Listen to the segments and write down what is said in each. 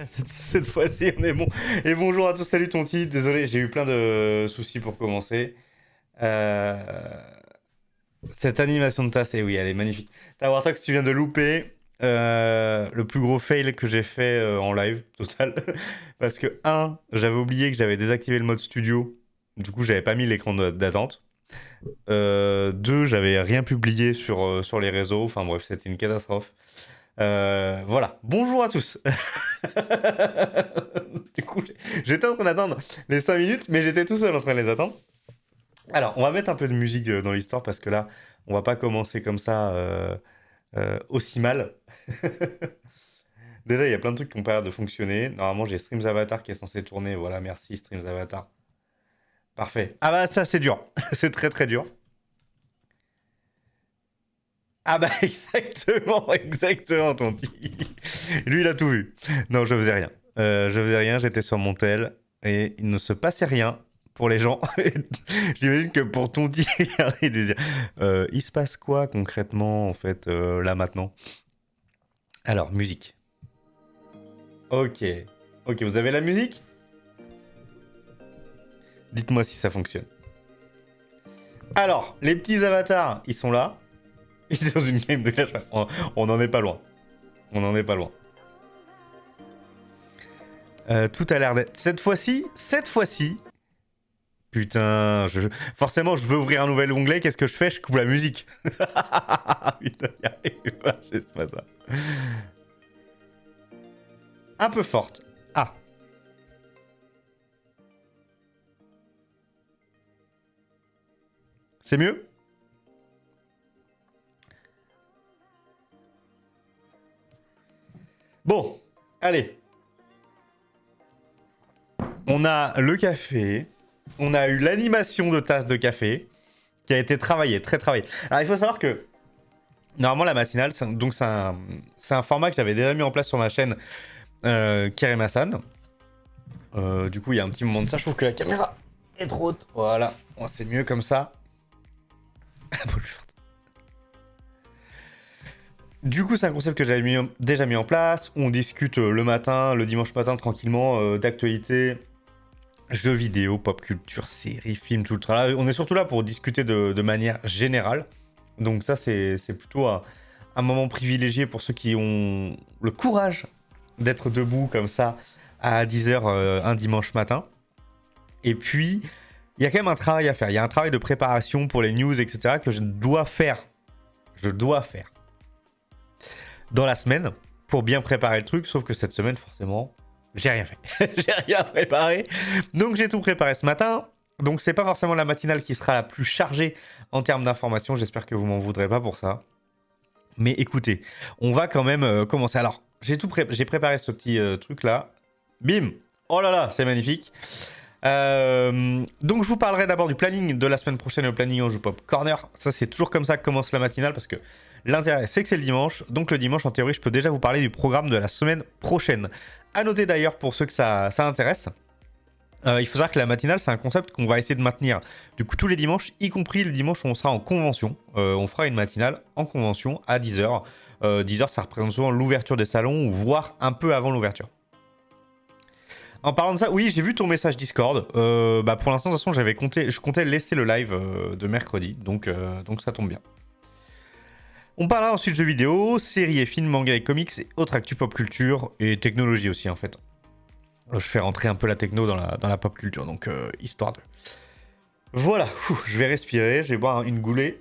Cette fois-ci, on est bon. Et bonjour à tous, salut Tonti. Désolé, j'ai eu plein de soucis pour commencer. Euh, Cette animation de tasse, eh oui, elle est magnifique. Tower Talks, tu viens de louper le plus gros fail que j'ai fait en live total. Parce que, un, j'avais oublié que j'avais désactivé le mode studio. Du coup, j'avais pas mis l'écran d'attente. Deux, j'avais rien publié sur les réseaux. Enfin bref, c'était une catastrophe. Voilà. Bonjour à tous. Du coup, j'étais en train d'attendre les 5 minutes, mais j'étais tout seul en train de les attendre. Alors, on va mettre un peu de musique dans l'histoire parce que là, on va pas commencer comme ça aussi mal. Déjà, il y a plein de trucs qui ont pas l'air de fonctionner. Normalement, j'ai Streams Avatar qui est censé tourner. Voilà, merci Streams Avatar. Parfait. Ah bah ça, c'est dur. C'est très très dur. Ah bah exactement, exactement, Tonti. Lui, il a tout vu. Non, je faisais rien. Je faisais rien, j'étais sur mon tel et il ne se passait rien pour les gens. J'imagine que pour Tonti, il devait dire, il se passe quoi concrètement en fait là maintenant? Alors, musique. Ok. Ok, vous avez la musique? Dites-moi si ça fonctionne. Alors, les petits avatars, ils sont là. Ils sont dans une game de Clash Royale. On en est pas loin. On en est pas loin. Tout a l'air d'être... Cette fois-ci... Putain, forcément, je veux ouvrir un nouvel onglet. Qu'est-ce que je fais? Je coupe la musique. Putain, y arrive pas, je sais pas ça. Un peu forte. Ah. C'est mieux? Bon, allez. On a le café. On a eu l'animation de tasse de café qui a été travaillée, très travaillée. Alors, il faut savoir que normalement, la matinale, donc c'est un format que j'avais déjà mis en place sur ma chaîne Kerem-Hassan. Du coup, il y a un petit moment de ça. Je trouve que la caméra est trop haute. Voilà, oh, c'est mieux comme ça. Du coup, c'est un concept que j'avais déjà mis en place. On discute le matin, le dimanche matin, tranquillement, d'actualité, jeux vidéo, pop culture, séries, films, tout le travail. On est surtout là pour discuter de manière générale. Donc ça, c'est plutôt un moment privilégié pour ceux qui ont le courage d'être debout comme ça à 10h un dimanche matin. Et puis, il y a quand même un travail à faire. Il y a un travail de préparation pour les news, etc. que je dois faire. Je dois faire dans la semaine pour bien préparer le truc. Sauf que cette semaine, forcément, j'ai rien fait. J'ai rien préparé. Donc j'ai tout préparé ce matin. Donc c'est pas forcément la matinale qui sera la plus chargée en termes d'informations. J'espère que vous m'en voudrez pas pour ça. Mais écoutez, on va quand même commencer. Alors, j'ai préparé ce petit truc là. Bim! Oh là là, c'est magnifique. Donc je vous parlerai d'abord du planning de la semaine prochaine, le planning en Joue Pop Corner. Ça, c'est toujours comme ça que commence la matinale parce que l'intérêt, c'est que c'est le dimanche. Donc le dimanche, en théorie, je peux déjà vous parler du programme de la semaine prochaine. À noter d'ailleurs pour ceux que ça intéresse. Il faut savoir que la matinale, c'est un concept qu'on va essayer de maintenir du coup tous les dimanches, y compris le dimanche où on sera en convention. On fera une matinale en convention à 10h. 10h, ça représente souvent l'ouverture des salons ou voire un peu avant l'ouverture. En parlant de ça, oui, j'ai vu ton message Discord. Bah pour l'instant, de toute façon, je comptais laisser le live de mercredi, donc ça tombe bien. On parlera ensuite de jeux vidéo, séries et films, mangas et comics et autres actus pop culture et technologie aussi en fait. Je fais rentrer un peu la techno dans la pop culture, donc histoire de... Voilà, je vais respirer, je vais boire une goulée.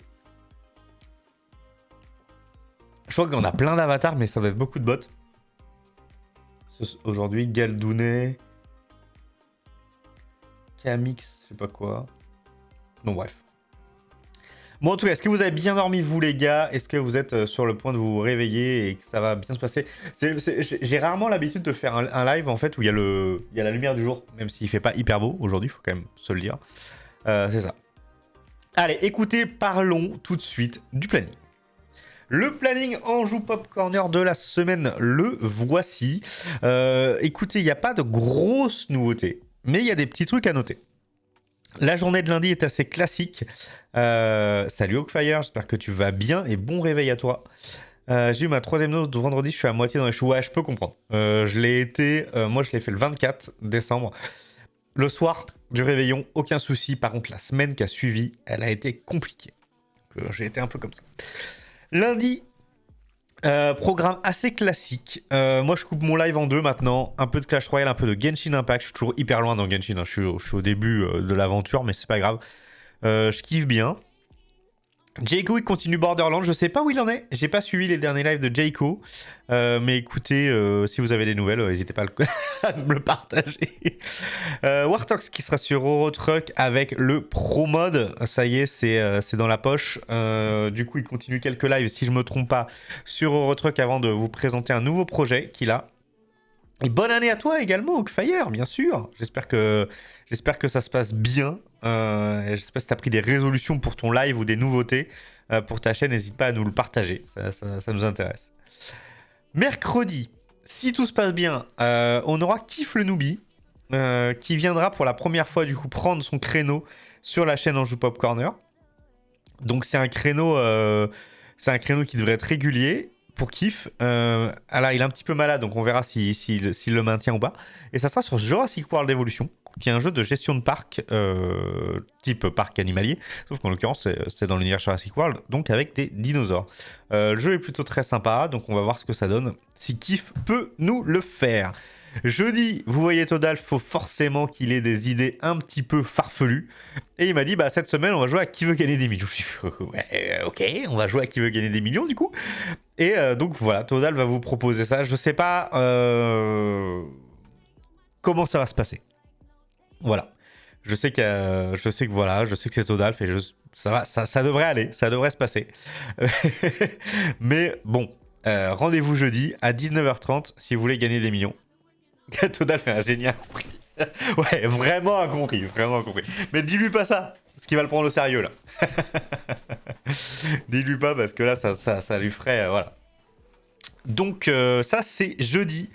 Je crois qu'on a plein d'avatars, mais ça doit être beaucoup de bots. Aujourd'hui, Galdounet, Camix, je sais pas quoi. Bon, bref. Bon, en tout cas, est-ce que vous avez bien dormi, vous, les gars? Est-ce que vous êtes sur le point de vous réveiller et que ça va bien se passer? J'ai rarement l'habitude de faire un live, en fait, où il y a la lumière du jour, même s'il fait pas hyper beau aujourd'hui, il faut quand même se le dire. C'est ça. Allez, écoutez, parlons tout de suite du planning. Le planning Anjou Pop Corner de la semaine, le voici. Écoutez, il n'y a pas de grosses nouveautés, mais il y a des petits trucs à noter. La journée de lundi est assez classique. Salut Oakfire, j'espère que tu vas bien et bon réveil à toi. J'ai eu ma 3ème dose de vendredi, je suis à moitié dans les choux. Ouais, je peux comprendre. Je l'ai été, moi je l'ai fait le 24 décembre. Le soir du réveillon, aucun souci. Par contre, la semaine qui a suivi, elle a été compliquée. J'ai été un peu comme ça. Lundi, programme assez classique. Moi, je coupe mon live en deux maintenant. Un peu de Clash Royale, un peu de Genshin Impact. Je suis toujours hyper loin dans Genshin. Hein. Je suis au début de l'aventure, mais c'est pas grave. Je kiffe bien. Jayco, il continue Borderlands. Je sais pas où il en est. J'ai pas suivi les derniers lives de Jayco. Mais écoutez, si vous avez des nouvelles, n'hésitez pas à me le partager. Wartox qui sera sur Eurotruck avec le Pro Mode. Ça y est, c'est dans la poche. Du coup, il continue quelques lives, si je me trompe pas, sur Eurotruck avant de vous présenter un nouveau projet qu'il a. Et bonne année à toi également, Oakfire, bien sûr. J'espère que ça se passe bien. J'espère que tu as pris des résolutions pour ton live ou des nouveautés pour ta chaîne. N'hésite pas à nous le partager. Ça nous intéresse. Mercredi, si tout se passe bien, on aura Kiff le Noobi qui viendra pour la première fois du coup prendre son créneau sur la chaîne Anjou Pop Corner. Donc c'est un créneau qui devrait être régulier. Pour Kiff, alors il est un petit peu malade, donc on verra s'il le maintient ou pas. Et ça sera sur Jurassic World Evolution, qui est un jeu de gestion de parc, type parc animalier, sauf qu'en l'occurrence c'est dans l'univers Jurassic World, donc avec des dinosaures. Le jeu est plutôt très sympa, donc on va voir ce que ça donne, si Kiff peut nous le faire. Jeudi, vous voyez Todal, faut forcément qu'il ait des idées un petit peu farfelues. Et il m'a dit, bah cette semaine, on va jouer à Qui veut gagner des millions. Je suis ouais, ok, on va jouer à Qui veut gagner des millions du coup. Et donc voilà, Todal va vous proposer ça. Je sais pas comment ça va se passer. Voilà. Je sais que c'est Todal, et ça devrait aller, ça devrait se passer. Mais bon, rendez-vous jeudi à 19h30 si vous voulez gagner des millions. Todal fait un génie incompris. Ouais, vraiment incompris, vraiment incompris. Mais dis-lui pas ça, parce qu'il va le prendre au sérieux là. Dis-lui pas, parce que là, ça lui ferait... voilà. Donc ça, c'est jeudi,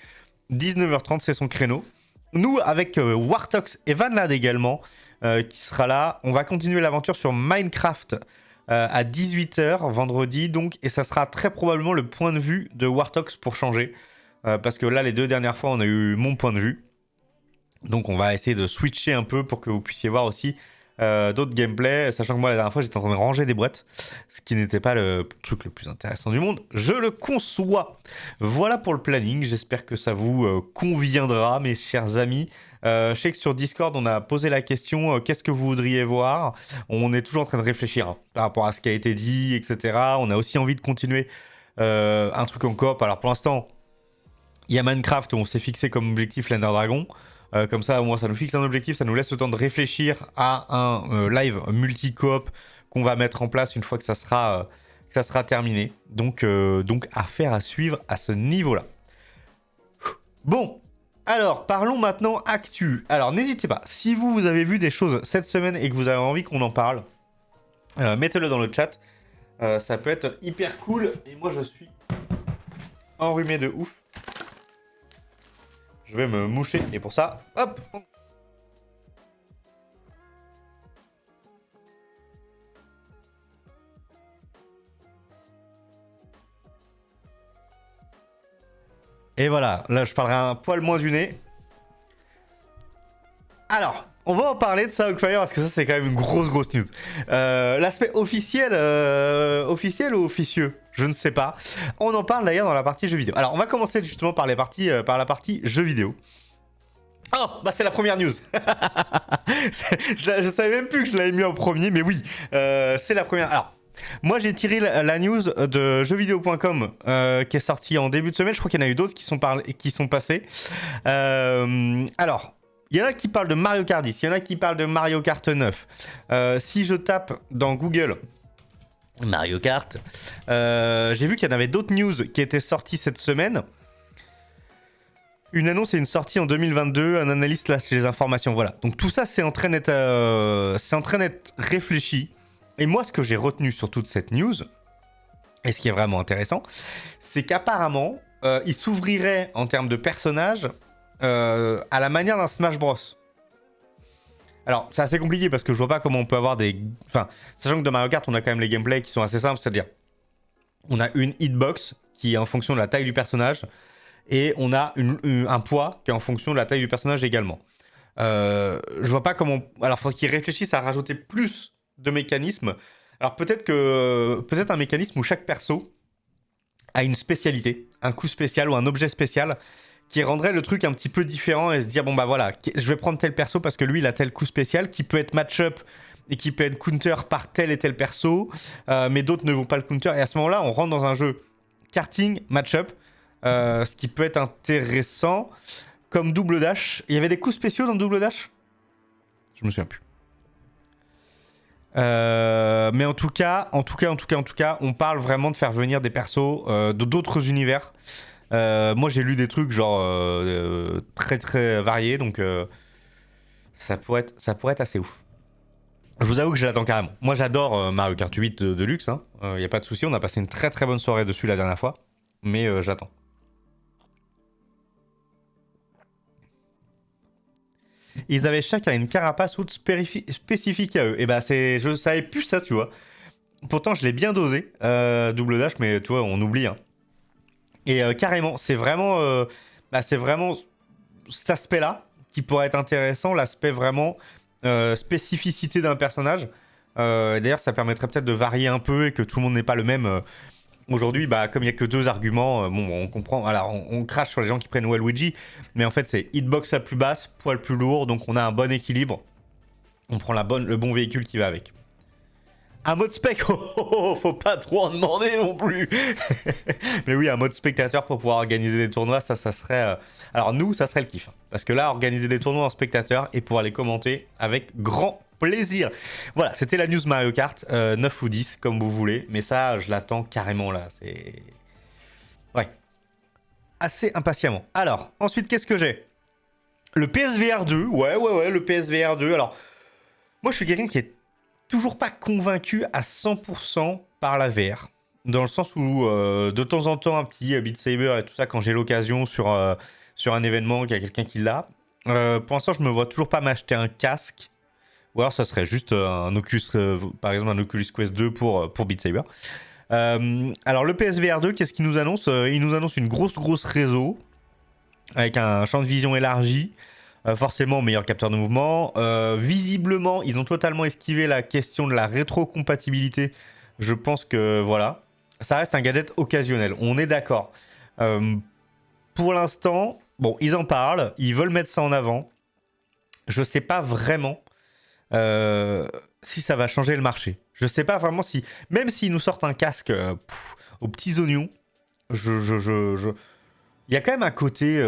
19h30, c'est son créneau. Nous, avec Wartox et Vanlad également, qui sera là, on va continuer l'aventure sur Minecraft à 18h vendredi, donc, et ça sera très probablement le point de vue de Wartox pour changer. Parce que là, les 2 dernières fois, on a eu mon point de vue. Donc, on va essayer de switcher un peu pour que vous puissiez voir aussi d'autres gameplays. Sachant que moi, la dernière fois, j'étais en train de ranger des boîtes. Ce qui n'était pas le truc le plus intéressant du monde. Je le conçois. Voilà pour le planning. J'espère que ça vous conviendra, mes chers amis. Je sais que sur Discord, on a posé la question qu'est-ce que vous voudriez voir. On est toujours en train de réfléchir par rapport à ce qui a été dit, etc. On a aussi envie de continuer un truc en coop. Alors, pour l'instant... Il y a Minecraft où on s'est fixé comme objectif l'Ender Dragon. Comme ça, au moins, ça nous fixe un objectif, ça nous laisse le temps de réfléchir à un live multi-coop qu'on va mettre en place une fois que ça sera terminé. Donc, affaire à suivre à ce niveau-là. Bon, alors, parlons maintenant actu. Alors, n'hésitez pas, si vous avez vu des choses cette semaine et que vous avez envie qu'on en parle, mettez-le dans le chat. Ça peut être hyper cool. Et moi, je suis enrhumé de ouf. Je vais me moucher et pour ça, hop. Et voilà, là je parlerai un poil moins du nez. Alors, on va en parler de ça, Oakfire, parce que ça c'est quand même une grosse news. L'aspect officiel, officiel ou officieux, je ne sais pas. On en parle d'ailleurs dans la partie jeux vidéo. Alors, on va commencer justement par la partie jeux vidéo. Oh, bah c'est la première news. je savais même plus que je l'avais mis en premier, mais oui, c'est la première. Alors, moi j'ai tiré la news de jeuxvideo.com qui est sortie en début de semaine. Je crois qu'il y en a eu d'autres qui sont passés. Alors, il y en a qui parlent de Mario Kart 10, il y en a qui parlent de Mario Kart 9. Si je tape dans Google Mario Kart, j'ai vu qu'il y en avait d'autres news qui étaient sorties cette semaine. Une annonce et une sortie en 2022, un analyste lâche les informations, voilà. Donc tout ça, c'est en train d'être réfléchi. Et moi, ce que j'ai retenu sur toute cette news, et ce qui est vraiment intéressant, c'est qu'apparemment, il s'ouvrirait en termes de personnages à la manière d'un Smash Bros. Alors, c'est assez compliqué parce que je vois pas comment on peut avoir des... Enfin, sachant que dans Mario Kart, on a quand même les gameplays qui sont assez simples, c'est-à-dire, on a une hitbox qui est en fonction de la taille du personnage, et on a un poids qui est en fonction de la taille du personnage également. Je vois pas comment... Alors, il faut qu'ils réfléchissent à rajouter plus de mécanismes. Alors, peut-être un mécanisme où chaque perso a une spécialité, un coup spécial ou un objet spécial qui rendrait le truc un petit peu différent et se dire, bon bah voilà, je vais prendre tel perso parce que lui, il a tel coup spécial qui peut être match-up et qui peut être counter par tel et tel perso, mais d'autres ne vont pas le counter. Et à ce moment-là, on rentre dans un jeu karting, match-up, ce qui peut être intéressant. Comme double dash. Il y avait des coups spéciaux dans double dash? Je me souviens plus. Mais en tout cas, on parle vraiment de faire venir des persos de d'autres univers. Moi, j'ai lu des trucs genre très très variés, donc ça pourrait être assez ouf. Je vous avoue que je l'attends carrément. Moi, j'adore Mario Kart 8 de luxe. Il n'y a pas de souci. On a passé une très très bonne soirée dessus la dernière fois, mais j'attends. Ils avaient chacun une carapace haute spécifique à eux. Et bah, je savais plus ça, tu vois. Pourtant, je l'ai bien dosé, double dash, mais tu vois, on oublie. Hein. Et carrément, c'est vraiment cet aspect-là qui pourrait être intéressant, l'aspect vraiment spécificité d'un personnage. D'ailleurs, ça permettrait peut-être de varier un peu et que tout le monde n'ait pas le même. Aujourd'hui, bah, comme il n'y a que deux arguments, bon, on comprend. Alors, on crache sur les gens qui prennent Waluigi, mais en fait, c'est hitbox la plus basse, poids plus lourd, donc on a un bon équilibre. On prend le bon véhicule qui va avec. Un mode spec, faut pas trop en demander non plus. Mais oui, un mode spectateur pour pouvoir organiser des tournois, ça serait. Alors nous, ça serait le kiff, parce que là, organiser des tournois en spectateur et pouvoir les commenter avec grand plaisir. Voilà, c'était la news Mario Kart, 9 ou 10, comme vous voulez. Mais ça, je l'attends carrément là. C'est... Ouais. Assez impatiemment. Alors, ensuite, qu'est-ce que j'ai? Le PSVR 2. Ouais, le PSVR 2. Alors, moi, je suis quelqu'un qui est toujours pas convaincu à 100% par la VR. Dans le sens où, de temps en temps, un petit Beat Saber et tout ça, quand j'ai l'occasion sur un événement, qu'il y a quelqu'un qui l'a. Pour l'instant, je me vois toujours pas m'acheter un casque. Ou alors ça serait juste un Oculus, par exemple un Oculus Quest 2 pour Beat Saber. Alors le PSVR 2, qu'est-ce qu'il nous annonce? Il nous annonce une grosse réseau avec un champ de vision élargi, forcément meilleur capteur de mouvement. Visiblement, ils ont totalement esquivé la question de la rétrocompatibilité. Je pense que voilà, ça reste un gadget occasionnel, on est d'accord. Pour l'instant, bon, ils en parlent, ils veulent mettre ça en avant. Je sais pas vraiment si ça va changer le marché. Je sais pas vraiment si... Même s'ils nous sortent un casque aux petits oignons, il y a quand même un côté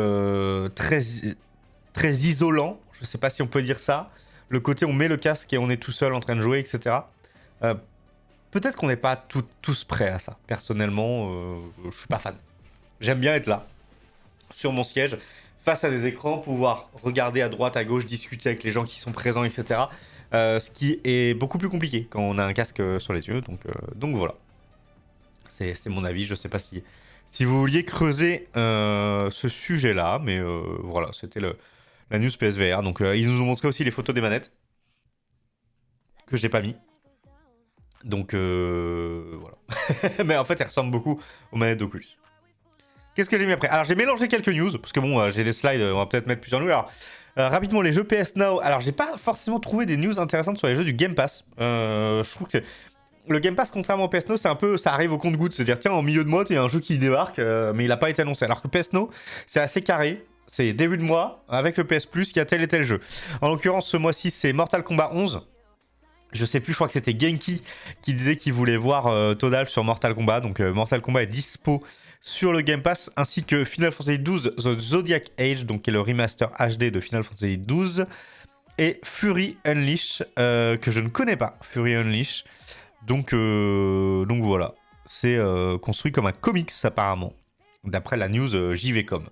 très isolant. Je sais pas si on peut dire ça. Le côté on met le casque et on est tout seul en train de jouer, etc. Peut-être qu'on n'est pas tous prêts à ça. Personnellement, je suis pas fan. J'aime bien être là, sur mon siège, face à des écrans, pouvoir regarder à droite, à gauche, discuter avec les gens qui sont présents, etc. Ce qui est beaucoup plus compliqué quand on a un casque sur les yeux. Donc voilà. C'est mon avis. Je sais pas si vous vouliez creuser ce sujet-là. Mais voilà, c'était la news PSVR. Donc ils nous ont montré aussi les photos des manettes. Que j'ai pas mis. Donc voilà. Mais en fait, elles ressemblent beaucoup aux manettes d'Oculus. Qu'est-ce que j'ai mis après? Alors j'ai mélangé quelques news. Parce que bon, j'ai des slides. On va peut-être mettre plusieurs news. Alors... rapidement, les jeux PS Now. Alors, j'ai pas forcément trouvé des news intéressantes sur les jeux du Game Pass. Je trouve que le Game Pass, contrairement au PS Now, c'est un peu, ça arrive au compte-gouttes. C'est-à-dire, tiens, en milieu de mois, il y a un jeu qui débarque, mais il n'a pas été annoncé. Alors que PS Now, c'est assez carré. C'est début de mois, avec le PS Plus, il y a tel et tel jeu. En l'occurrence, ce mois-ci, c'est Mortal Kombat 11. Je sais plus, je crois que c'était Genki qui disait qu'il voulait voir Todal sur Mortal Kombat. Donc, Mortal Kombat est dispo sur le Game Pass, ainsi que Final Fantasy XII The Zodiac Age, donc qui est le remaster HD de Final Fantasy XII, et Fury Unleashed, que je ne connais pas, Fury Unleashed. Donc voilà, c'est construit comme un comics apparemment, d'après la news JVcom.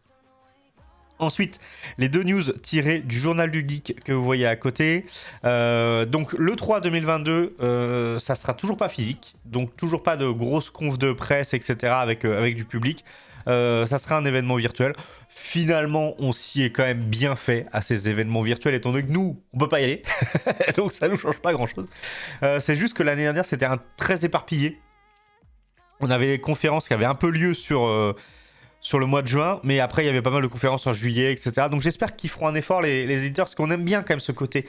Ensuite, les deux news tirées du journal du geek que vous voyez à côté. Donc le 3 2022, ça sera toujours pas physique, donc toujours pas de grosses confs de presse, etc. avec du public. Ça sera un événement virtuel. Finalement, on s'y est quand même bien fait à ces événements virtuels, étant donné que nous, on peut pas y aller. Donc ça nous change pas grand-chose. C'est juste que l'année dernière, c'était très éparpillé. On avait des conférences qui avaient un peu lieu sur le mois de juin, mais après il y avait pas mal de conférences en juillet, etc. Donc j'espère qu'ils feront un effort, les éditeurs, parce qu'on aime bien quand même ce côté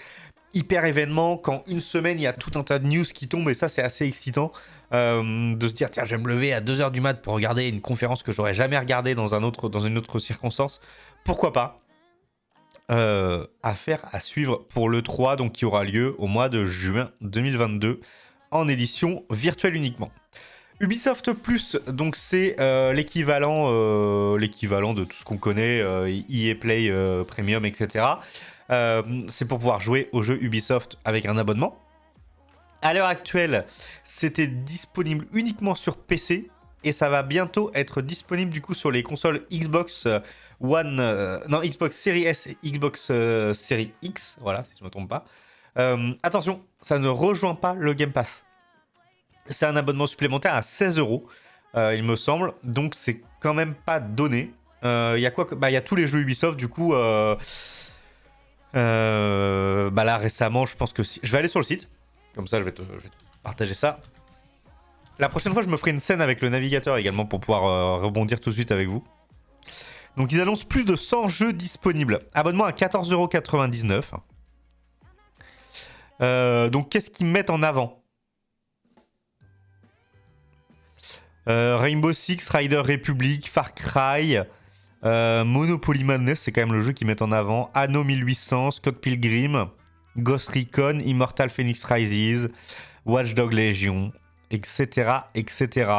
hyper événement, quand une semaine il y a tout un tas de news qui tombent, et ça c'est assez excitant, de se dire tiens, je vais me lever à 2h du mat pour regarder une conférence que j'aurais jamais regardée dans une autre circonstance. Pourquoi pas. Affaire à suivre pour l'E3, donc qui aura lieu au mois de juin 2022 en édition virtuelle uniquement. Ubisoft Plus, donc c'est l'équivalent de tout ce qu'on connaît, EA Play Premium, etc. C'est pour pouvoir jouer aux jeux Ubisoft avec un abonnement. À l'heure actuelle, c'était disponible uniquement sur PC et ça va bientôt être disponible du coup sur les consoles Xbox One, Xbox Series S et Xbox Series X, voilà, si je ne me trompe pas. Attention, ça ne rejoint pas le Game Pass. C'est un abonnement supplémentaire à 16€, il me semble, donc c'est quand même pas donné. Il y a quoi il y a tous les jeux Ubisoft, du coup. Là récemment, je pense que je vais aller sur le site, comme ça je vais te partager ça. La prochaine fois, je me ferai une scène avec le navigateur également pour pouvoir rebondir tout de suite avec vous. Donc ils annoncent plus de 100 jeux disponibles. Abonnement à 14,99€. Donc qu'est-ce qu'ils mettent en avant? Rainbow Six, Rider Republic, Far Cry, Monopoly Madness, c'est quand même le jeu qu'ils mettent en avant. Anno 1800, Scott Pilgrim, Ghost Recon, Immortal Phoenix Rises, Watch Dogs Legion, etc. etc.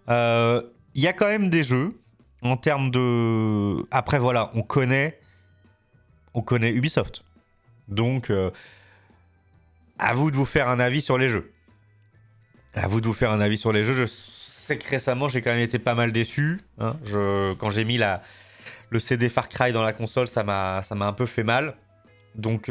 Il y a quand même des jeux en termes de... Après voilà, on connaît Ubisoft. Donc, à vous de vous faire un avis sur les jeux. Je sais que récemment, j'ai quand même été pas mal déçu. Hein. Quand j'ai mis le CD Far Cry dans la console, ça m'a un peu fait mal. Donc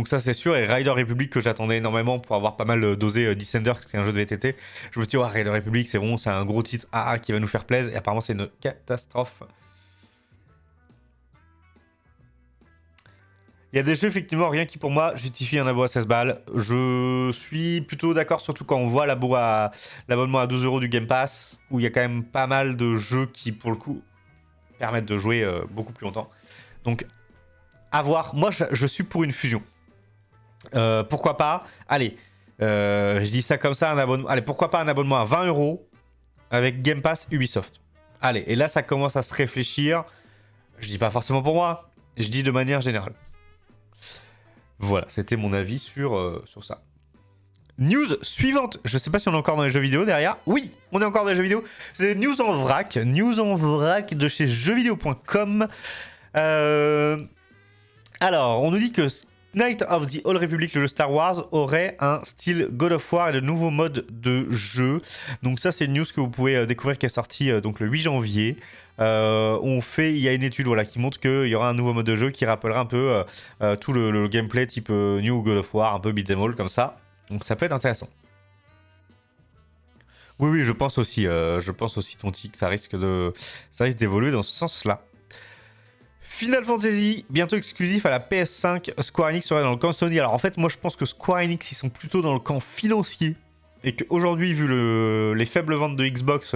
ça, c'est sûr. Et Rider Republic, que j'attendais énormément pour avoir pas mal dosé Descender, qui est un jeu de VTT. Je me suis dit, oh, Rider Republic, c'est bon, c'est un gros titre AA qui va nous faire plaisir. Et apparemment, c'est une catastrophe. Il y a des jeux, effectivement, rien qui pour moi justifie un abo à 16 balles. Je suis plutôt d'accord, surtout quand on voit l'abonnement à 12€ du Game Pass, où il y a quand même pas mal de jeux qui, pour le coup, permettent de jouer beaucoup plus longtemps. Donc, à voir. Moi, je suis pour une fusion. Pourquoi pas? Allez, je dis ça comme ça, un abonnement. Allez, pourquoi pas un abonnement à 20€ avec Game Pass Ubisoft? Allez, et là, ça commence à se réfléchir. Je dis pas forcément pour moi, je dis de manière générale. Voilà, c'était mon avis sur ça. News suivante. Je sais pas si on est encore dans les jeux vidéo derrière. Oui, on est encore dans les jeux vidéo. C'est News en vrac. News en vrac de chez jeuxvideo.com. Alors, on nous dit que Knights of the Old Republic, le jeu Star Wars, aurait un style God of War et de nouveaux modes de jeu. Donc ça, c'est une news que vous pouvez découvrir qui est sortie donc le 8 janvier. Il y a une étude qui montre qu'il y aura un nouveau mode de jeu qui rappellera un peu tout le gameplay type New God of War, un peu beat'em all comme ça. Donc ça peut être intéressant. Oui, je pense aussi Tonti, que ça risque d'évoluer dans ce sens-là. Final Fantasy, bientôt exclusif à la PS5. Square Enix serait dans le camp Sony. Alors en fait, moi je pense que Square Enix, ils sont plutôt dans le camp financier. Et qu'aujourd'hui, vu les faibles ventes de Xbox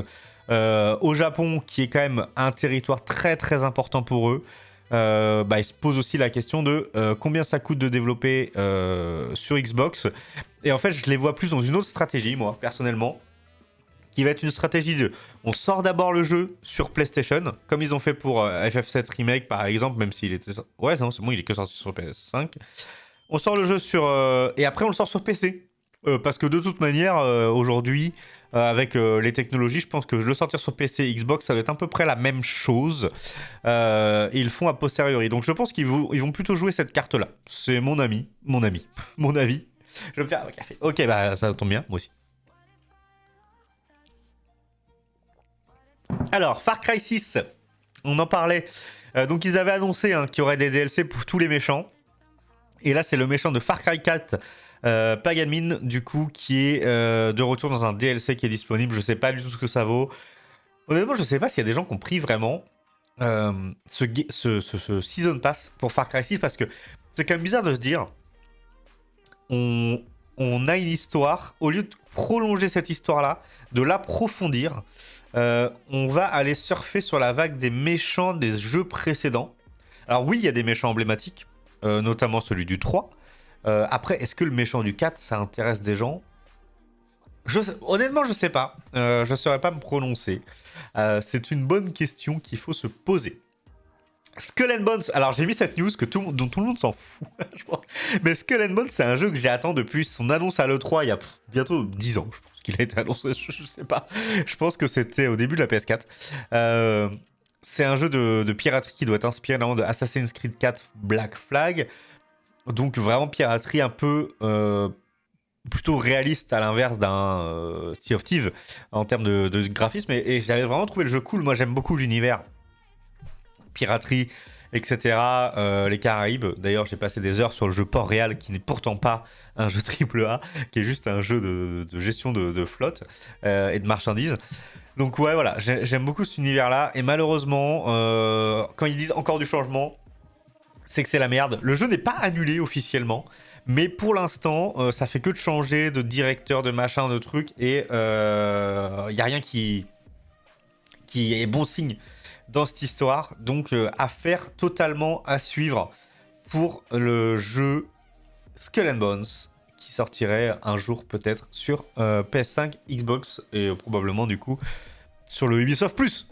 au Japon, qui est quand même un territoire très très important pour eux, ils se posent aussi la question de combien ça coûte de développer sur Xbox. Et en fait, je les vois plus dans une autre stratégie, moi, personnellement, qui va être une stratégie de... On sort d'abord le jeu sur PlayStation, comme ils ont fait pour FF7 Remake, par exemple, même s'il était... Ouais, non, c'est bon, il est que sorti sur PS5. On sort le jeu sur... et après, on le sort sur PC. Parce que de toute manière, aujourd'hui, avec les technologies, je pense que le sortir sur PC et Xbox, ça va être à peu près la même chose. Et ils le font a posteriori. Donc je pense qu'ils vont plutôt jouer cette carte-là. C'est mon avis. Mon avis. Je vais me faire un café. Ok, bah ça tombe bien, moi aussi. Alors, Far Cry 6, on en parlait. Donc ils avaient annoncé qu'il y aurait des DLC pour tous les méchants. Et là, c'est le méchant de Far Cry 4, Paganmin, du coup, qui est de retour dans un DLC qui est disponible. Je sais pas du tout ce que ça vaut. Honnêtement, je sais pas s'il y a des gens qui ont pris vraiment ce Season Pass pour Far Cry 6, parce que c'est quand même bizarre de se dire on a une histoire, au lieu de prolonger cette histoire-là, de l'approfondir. On va aller surfer sur la vague des méchants des jeux précédents. Alors oui, il y a des méchants emblématiques, notamment celui du 3. Après, est-ce que le méchant du 4, ça intéresse des gens? Honnêtement, je sais pas. Je saurais pas me prononcer. C'est une bonne question qu'il faut se poser. Skull and Bones, alors j'ai mis cette news dont tout le monde s'en fout, je pense. Mais Skull and Bones, c'est un jeu que j'attends depuis son annonce à l'E3 il y a bientôt 10 ans, je pense qu'il a été annoncé, je sais pas. Je pense que c'était au début de la PS4. C'est un jeu de piraterie qui doit être inspiré de Assassin's Creed 4 Black Flag. Donc vraiment piraterie un peu plutôt réaliste à l'inverse d'un Sea of Thieves en termes de graphisme. Et j'avais vraiment trouvé le jeu cool. Moi j'aime beaucoup l'univers piraterie, etc. Les Caraïbes. D'ailleurs, j'ai passé des heures sur le jeu Port-Réal, qui n'est pourtant pas un jeu AAA, qui est juste un jeu de gestion de flotte et de marchandises. Donc ouais, voilà, j'aime beaucoup cet univers-là. Et malheureusement, quand ils disent encore du changement, c'est que c'est la merde. Le jeu n'est pas annulé officiellement, mais pour l'instant, ça fait que de changer de directeur, de machin, de trucs, et il n'y a rien qui est bon signe dans cette histoire. Donc affaire totalement à suivre pour le jeu Skull and Bones, qui sortirait un jour peut-être sur PS5, Xbox et probablement du coup sur le Ubisoft Plus.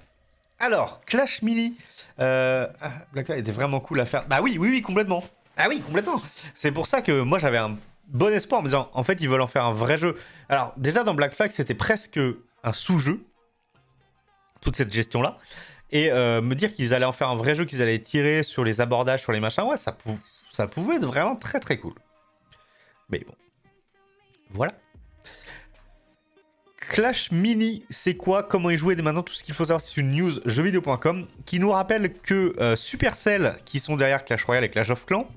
Alors, Clash Mini, Black Flag était vraiment cool à faire. Bah oui, complètement. Ah oui, complètement. C'est pour ça que moi j'avais un bon espoir en me disant, en fait, ils veulent en faire un vrai jeu. Alors, déjà dans Black Flag, c'était presque un sous-jeu, toute cette gestion-là. Et me dire qu'ils allaient en faire un vrai jeu, qu'ils allaient tirer sur les abordages, sur les machins, ouais, ça pouvait être vraiment très très cool. Mais bon, voilà. Clash Mini, c'est quoi? Comment y jouer dès maintenant? Tout ce qu'il faut savoir, c'est une news jeuxvideo.com qui nous rappelle que Supercell, qui sont derrière Clash Royale et Clash of Clans,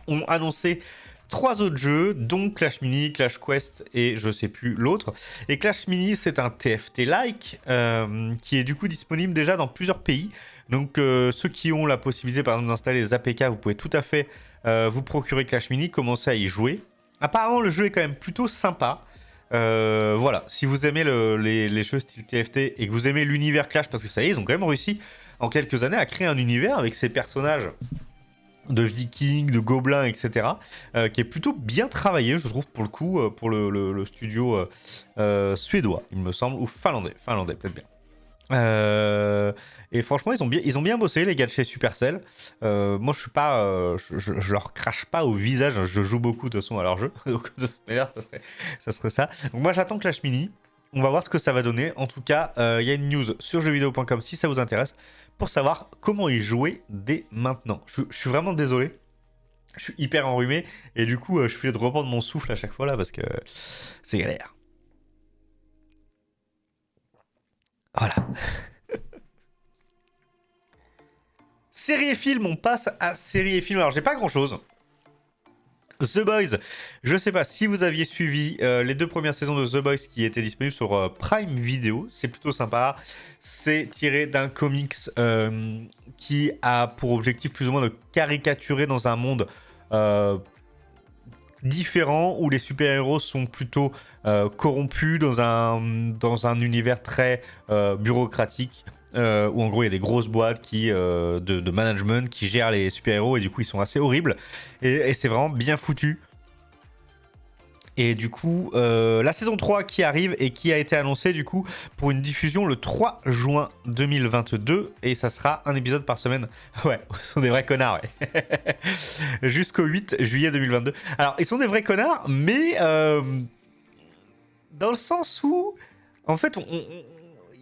ont annoncé 3 autres jeux, dont Clash Mini, Clash Quest et je sais plus l'autre. Et Clash Mini, c'est un TFT-like qui est du coup disponible déjà dans plusieurs pays. Donc ceux qui ont la possibilité par exemple d'installer les APK, vous pouvez tout à fait vous procurer Clash Mini, commencer à y jouer. Apparemment le jeu est quand même plutôt sympa. Voilà, si vous aimez les jeux style TFT et que vous aimez l'univers Clash, parce que ça y est, ils ont quand même réussi en quelques années à créer un univers avec ces personnages de vikings, de gobelins, etc. Qui est plutôt bien travaillé, je trouve, pour le coup, pour le studio suédois, il me semble, ou finlandais peut-être bien. Et franchement, ils ont bien bossé, les gars de chez Supercell. Moi, je suis pas, je leur crache pas au visage. Je joue beaucoup de toute façon à leur jeu, donc de toute manière, ça serait ça. Donc moi, j'attends Clash Mini. On va voir ce que ça va donner. En tout cas, il y a une news sur jeuxvideo.com si ça vous intéresse, pour savoir comment y jouer dès maintenant. Je suis vraiment désolé. Je suis hyper enrhumé et du coup, je suis obligé de reprendre mon souffle à chaque fois là parce que c'est galère. Voilà. Série et film, on passe à série et film. Alors, j'ai pas grand chose. The Boys, je sais pas si vous aviez suivi les 2 premières saisons de The Boys qui étaient disponibles sur Prime Video, c'est plutôt sympa. C'est tiré d'un comics qui a pour objectif plus ou moins de caricaturer dans un monde différent où les super-héros sont plutôt corrompus dans un univers très bureaucratique. Où en gros il y a des grosses boîtes de management qui gèrent les super-héros et du coup ils sont assez horribles et c'est vraiment bien foutu. Et du coup la saison 3 qui arrive et qui a été annoncée du coup pour une diffusion le 3 juin 2022 et ça sera un épisode par semaine. Ouais, ce sont des vrais connards, ouais. Jusqu'au 8 juillet 2022. Alors ils sont des vrais connards mais dans le sens où en fait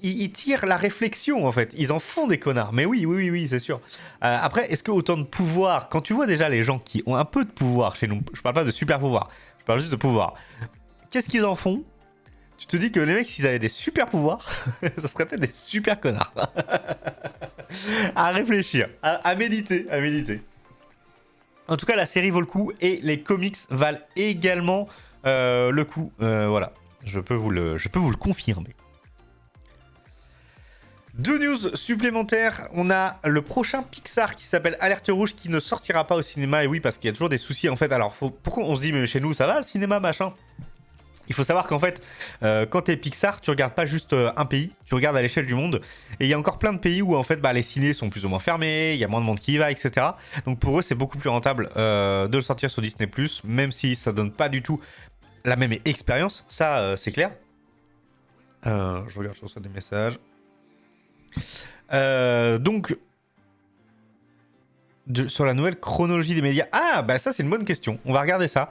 ils tirent la réflexion en fait, ils en font des connards, mais oui, c'est sûr. Après, est-ce que autant de pouvoir, quand tu vois déjà les gens qui ont un peu de pouvoir chez nous, je parle pas de super pouvoir, je parle juste de pouvoir, qu'est-ce qu'ils en font? Tu te dis que les mecs, s'ils avaient des super pouvoirs, ça serait peut-être des super connards. À réfléchir, à méditer, En tout cas, la série vaut le coup et les comics valent également le coup. Voilà, je peux vous le confirmer. 2 news supplémentaires, on a le prochain Pixar qui s'appelle Alerte Rouge qui ne sortira pas au cinéma, et oui parce qu'il y a toujours des soucis en fait, alors pourquoi on se dit mais chez nous ça va le cinéma machin? Il faut savoir qu'en fait, quand t'es Pixar, tu regardes pas juste un pays, tu regardes à l'échelle du monde. Et il y a encore plein de pays où en fait les ciné sont plus ou moins fermés, il y a moins de monde qui y va, etc. Donc pour eux, c'est beaucoup plus rentable de le sortir sur Disney+, même si ça donne pas du tout la même expérience, ça c'est clair. Je regarde, je reçois des messages. Donc, sur la nouvelle chronologie des médias. Ah, bah ça c'est une bonne question, on va regarder ça.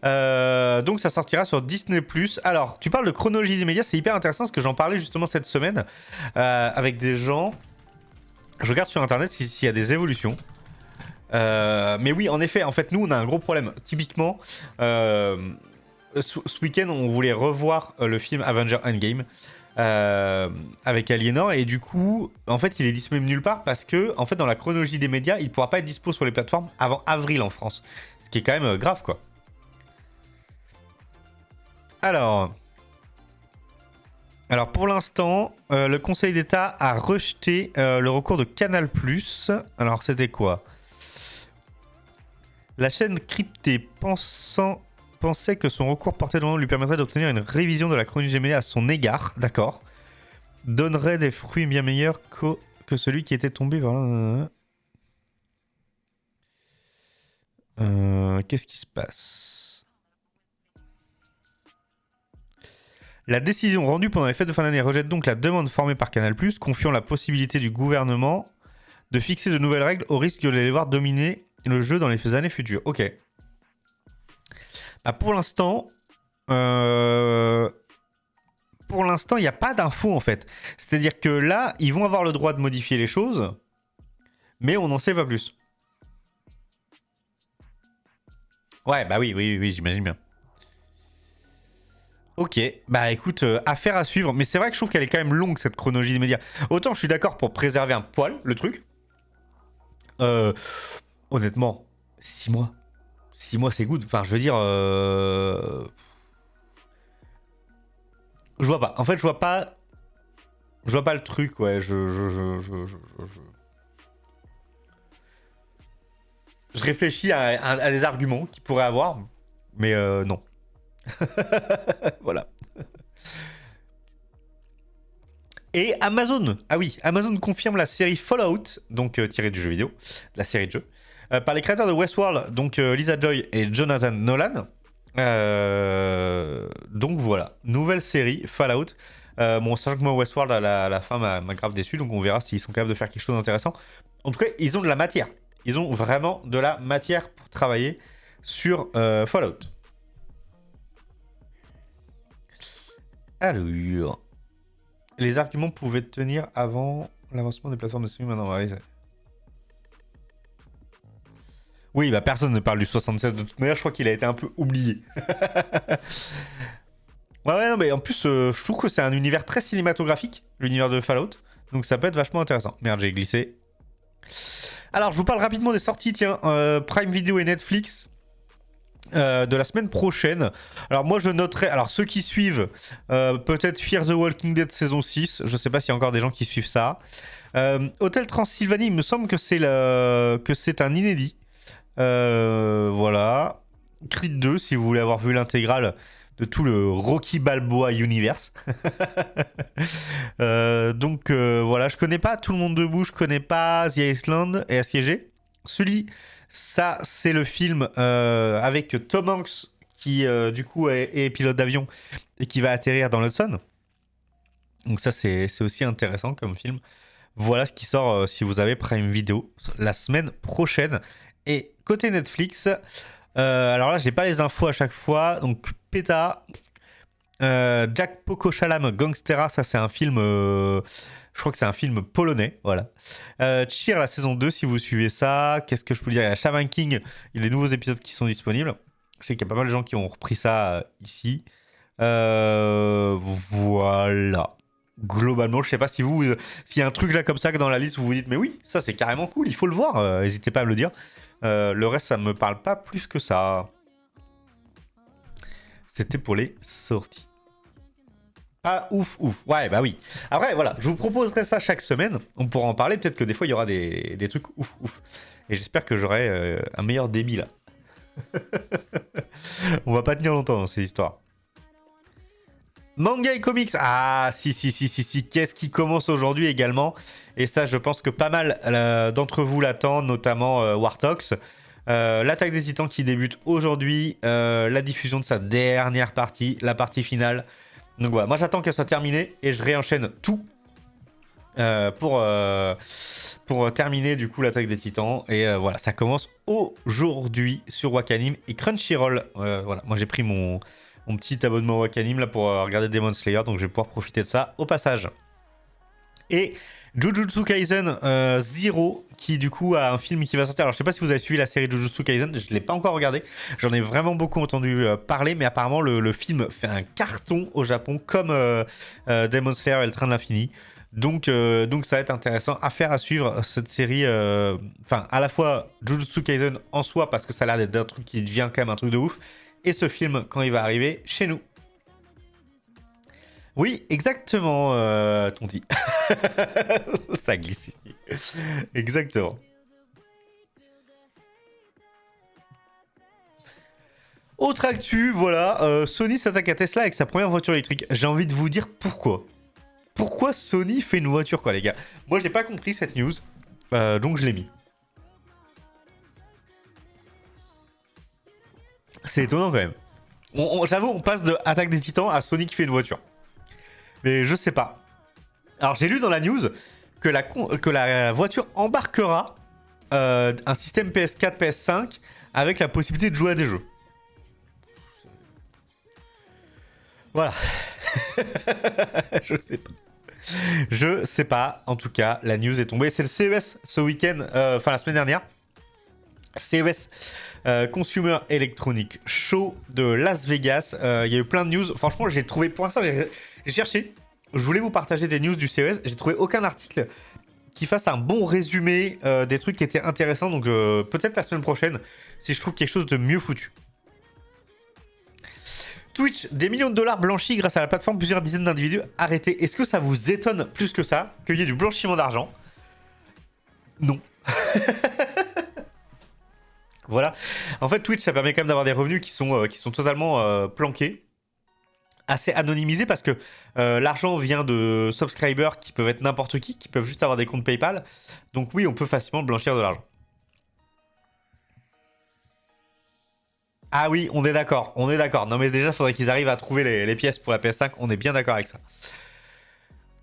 Donc ça sortira sur Disney+. Alors, tu parles de chronologie des médias, c'est hyper intéressant parce que j'en parlais justement cette semaine avec des gens. Je regarde sur internet s'il y a des évolutions. Mais oui, en effet, en fait, nous on a un gros problème. Typiquement, ce week-end, on voulait revoir le film Avengers Endgame avec Aliénor et du coup, en fait, il est disponible nulle part parce que, en fait, dans la chronologie des médias, il pourra pas être dispo sur les plateformes avant avril en France, ce qui est quand même grave, quoi. Alors pour l'instant, le Conseil d'État a rejeté le recours de Canal+. Alors, c'était quoi? La chaîne cryptée pensait que son recours porté devant lui permettrait d'obtenir une révision de la chronologie des médias à son égard, d'accord. Donnerait des fruits bien meilleurs que celui qui était tombé vers qu'est-ce qui se passe? La décision rendue pendant les fêtes de fin d'année rejette donc la demande formée par Canal+, confiant la possibilité du gouvernement de fixer de nouvelles règles au risque de les voir dominer le jeu dans les années futures. Ok. Bah pour l'instant, il n'y a pas d'infos en fait. C'est-à-dire que là, ils vont avoir le droit de modifier les choses, mais on n'en sait pas plus. Ouais, bah oui, j'imagine bien. Ok, bah écoute, affaire à suivre. Mais c'est vrai que je trouve qu'elle est quand même longue cette chronologie des médias. Autant je suis d'accord pour préserver un poil le truc. Honnêtement, 6 mois. 6 mois c'est good. Enfin, je veux dire. Je vois pas. En fait, je vois pas. Je vois pas le truc, ouais. Je réfléchis à des arguments qu'il pourrait avoir. Mais non. Voilà. Et Amazon, ah oui, Amazon confirme la série Fallout, donc tirée du jeu vidéo, la série de jeu, par les créateurs de Westworld, donc Lisa Joy et Jonathan Nolan. Donc voilà, nouvelle série Fallout. Bon, sachant que moi Westworld à la fin m'a grave déçu, donc on verra s'ils sont capables de faire quelque chose d'intéressant. En tout cas, ils ont de la matière. Ils ont vraiment de la matière pour travailler sur Fallout. Alors, les arguments pouvaient tenir avant l'avancement des plateformes de streaming. Maintenant, oui, bah personne ne parle du 76 de toute manière. Je crois qu'il a été un peu oublié. Ouais, non, mais en plus, je trouve que c'est un univers très cinématographique, l'univers de Fallout. Donc ça peut être vachement intéressant. Merde, j'ai glissé. Alors, je vous parle rapidement des sorties. Tiens, Prime Video et Netflix. De la semaine prochaine. Alors moi je noterai, alors ceux qui suivent peut-être Fear the Walking Dead saison 6, je sais pas s'il y a encore des gens qui suivent ça. Hôtel Transylvanie, il me semble que c'est un inédit. Voilà. Creed 2 si vous voulez avoir vu l'intégrale de tout le Rocky Balboa universe. Donc voilà, je connais pas Tout le monde debout, je connais pas The Iceland et Assiégé. Celui ça, c'est le film avec Tom Hanks qui, du coup, est pilote d'avion et qui va atterrir dans l'Hudson. Donc ça, c'est aussi intéressant comme film. Voilà ce qui sort si vous avez Prime Video la semaine prochaine. Et côté Netflix, alors là, j'ai pas les infos à chaque fois. Donc, PETA, Jack Pokochalam, Gangstera, ça c'est un film... je crois que c'est un film polonais, voilà. Cheer, la saison 2, si vous suivez ça. Qu'est-ce que je peux dire? Il y a Shaman King, il y a des nouveaux épisodes qui sont disponibles. Je sais qu'il y a pas mal de gens qui ont repris ça ici. Voilà. Globalement, je sais pas si s'il y a un truc là comme ça que dans la liste où vous dites mais oui, ça c'est carrément cool, il faut le voir. N'hésitez pas à me le dire. Le reste, ça me parle pas plus que ça. C'était pour les sorties. Ah, ouf. Ouais, bah oui. Après, voilà, je vous proposerai ça chaque semaine. On pourra en parler. Peut-être que des fois, il y aura des trucs ouf. Et j'espère que j'aurai un meilleur débit là. On va pas tenir longtemps dans ces histoires. Manga et comics. Ah, si. Qu'est-ce qui commence aujourd'hui également? Et ça, je pense que pas mal d'entre vous l'attendent, notamment Wartox. L'attaque des Titans qui débute aujourd'hui. La diffusion de sa dernière partie, la partie finale. Donc voilà, moi j'attends qu'elle soit terminée et je réenchaîne tout pour terminer du coup l'attaque des Titans. Et voilà, ça commence aujourd'hui sur Wakanim et Crunchyroll. Voilà, moi j'ai pris mon petit abonnement Wakanim là pour regarder Demon Slayer, donc je vais pouvoir profiter de ça au passage. Et Jujutsu Kaisen Zero, qui du coup a un film qui va sortir. Alors je sais pas si vous avez suivi la série Jujutsu Kaisen, je l'ai pas encore regardé. J'en ai vraiment beaucoup entendu parler, mais apparemment le film fait un carton au Japon, comme Demon Slayer et le Train de l'Infini. Donc ça va être intéressant à suivre cette série. Enfin, à la fois Jujutsu Kaisen en soi, parce que ça a l'air d'être un truc qui devient quand même un truc de ouf, et ce film quand il va arriver chez nous. Oui, exactement, Tonti. Ça glisse ici. Exactement. Autre actu, voilà, Sony s'attaque à Tesla avec sa première voiture électrique. J'ai envie de vous dire pourquoi. Pourquoi Sony fait une voiture, quoi, les gars? Moi, j'ai pas compris cette news, donc je l'ai mis. C'est étonnant quand même. J'avoue, on passe de Attaque des Titans à Sony qui fait une voiture. Mais je sais pas. Alors, j'ai lu dans la news que la voiture embarquera un système PS4, PS5 avec la possibilité de jouer à des jeux. Voilà. Je sais pas. Je sais pas. En tout cas, la news est tombée. C'est le CES ce week-end, enfin la semaine dernière. CES Consumer Electronic Show de Las Vegas. Il y a eu plein de news. Franchement, j'ai trouvé, pour l'instant, j'ai cherché. Je voulais vous partager des news du CES. J'ai trouvé aucun article qui fasse un bon résumé des trucs qui étaient intéressants. Donc peut-être la semaine prochaine, si je trouve quelque chose de mieux foutu. Twitch, des millions de dollars blanchis grâce à la plateforme, plusieurs dizaines d'individus arrêtés. Est-ce que ça vous étonne plus que ça qu'il y ait du blanchiment d'argent? Non. Voilà. En fait, Twitch, ça permet quand même d'avoir des revenus qui sont totalement planqués, assez anonymisés, parce que l'argent vient de subscribers qui peuvent être n'importe qui peuvent juste avoir des comptes PayPal. Donc oui, on peut facilement blanchir de l'argent. Ah oui, on est d'accord, on est d'accord. Non mais déjà, il faudrait qu'ils arrivent à trouver les pièces pour la PS5, on est bien d'accord avec ça.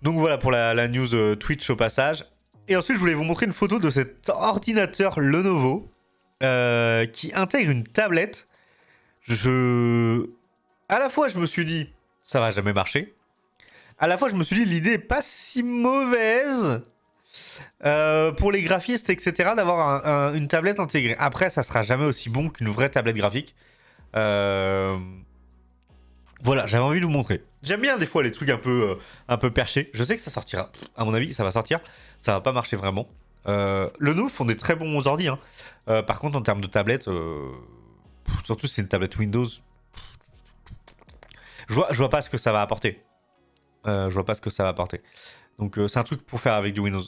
Donc voilà pour la news Twitch au passage. Et ensuite, je voulais vous montrer une photo de cet ordinateur Lenovo qui intègre une tablette. À la fois, je me suis dit, ça va jamais marcher. À la fois, je me suis dit, l'idée est pas si mauvaise pour les graphistes, etc., d'avoir une tablette intégrée. Après, ça sera jamais aussi bon qu'une vraie tablette graphique. Voilà, j'avais envie de vous montrer. J'aime bien des fois les trucs un peu perchés. Je sais que ça sortira. À mon avis, ça va sortir. Ça va pas marcher vraiment. Lenovo font des très bons ordi. Hein. Par contre, en termes de tablette, surtout si c'est une tablette Windows, je vois pas ce que ça va apporter. Je vois pas ce que ça va apporter. Donc c'est un truc pour faire avec du Windows.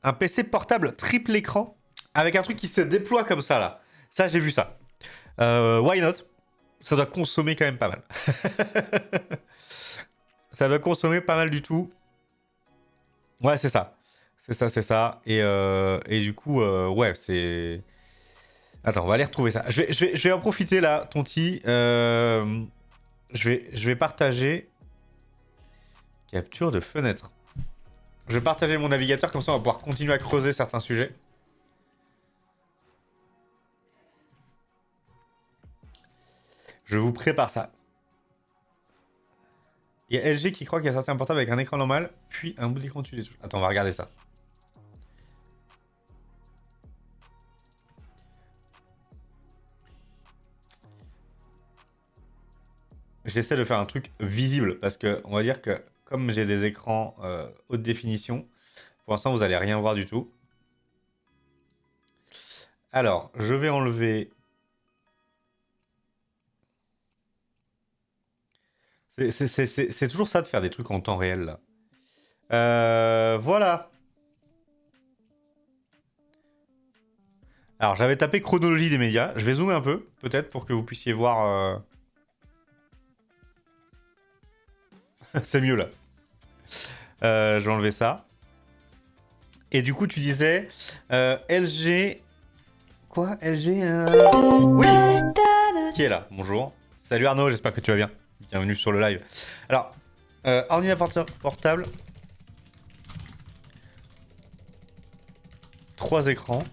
Un PC portable triple écran avec un truc qui se déploie comme ça là. Ça, j'ai vu ça. Why not? Ça doit consommer quand même pas mal. Ça doit consommer pas mal du tout. Ouais, c'est ça. C'est ça. Et du coup, ouais, c'est... Attends, on va aller retrouver ça. Je vais en profiter là, Tonti. Je vais partager... Capture de fenêtre. Je vais partager mon navigateur, comme ça on va pouvoir continuer à creuser certains sujets. Je vous prépare ça. Il y a LG qui croit qu'il a sorti un portable avec un écran normal, puis un bout d'écran dessus. Attends, on va regarder ça. J'essaie de faire un truc visible, parce que on va dire que comme j'ai des écrans haute définition, pour l'instant vous allez rien voir du tout. Alors, je vais enlever... C'est toujours ça de faire des trucs en temps réel là. Voilà. Alors j'avais tapé chronologie des médias. Je vais zoomer un peu, peut-être, pour que vous puissiez voir. C'est mieux là. Je vais enlever ça. Et du coup, tu disais LG. Quoi LG Oui. Qui est là? Bonjour. Salut Arnaud, j'espère que tu vas bien. Bienvenue sur le live. Alors, ordinateur portable. 3 écrans.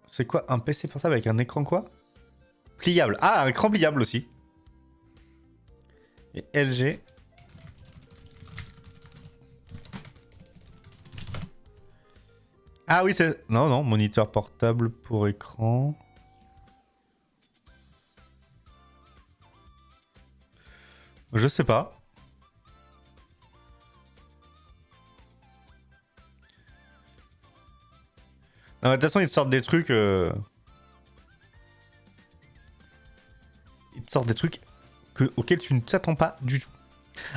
C'est quoi un PC portable avec un écran quoi? Pliable. Ah, un écran pliable aussi. Et LG. Ah oui, c'est... Non, non, moniteur portable pour écran. Je sais pas. Non, de toute façon, ils te sortent des trucs... Ils te sortent des trucs auxquels tu ne t'attends pas du tout.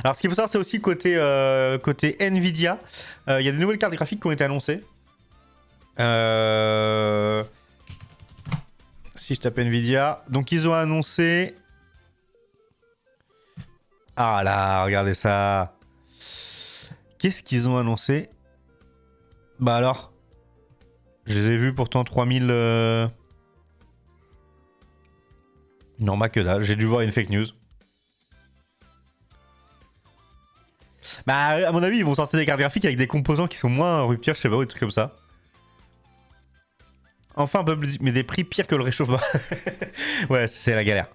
Alors, ce qu'il faut savoir, c'est aussi côté Nvidia. Il y a des nouvelles cartes graphiques qui ont été annoncées. Si je tape Nvidia. Donc, ils ont annoncé... Ah là, regardez ça. Qu'est-ce qu'ils ont annoncé? Bah alors... Je les ai vus pourtant 3000... Non, bah que dalle. J'ai dû voir une fake news. Bah, à mon avis, ils vont sortir des cartes graphiques avec des composants qui sont moins rupture, je sais pas, ou des trucs comme ça. Enfin, un peu plus... Mais des prix pires que le réchauffement. Ouais, c'est la galère.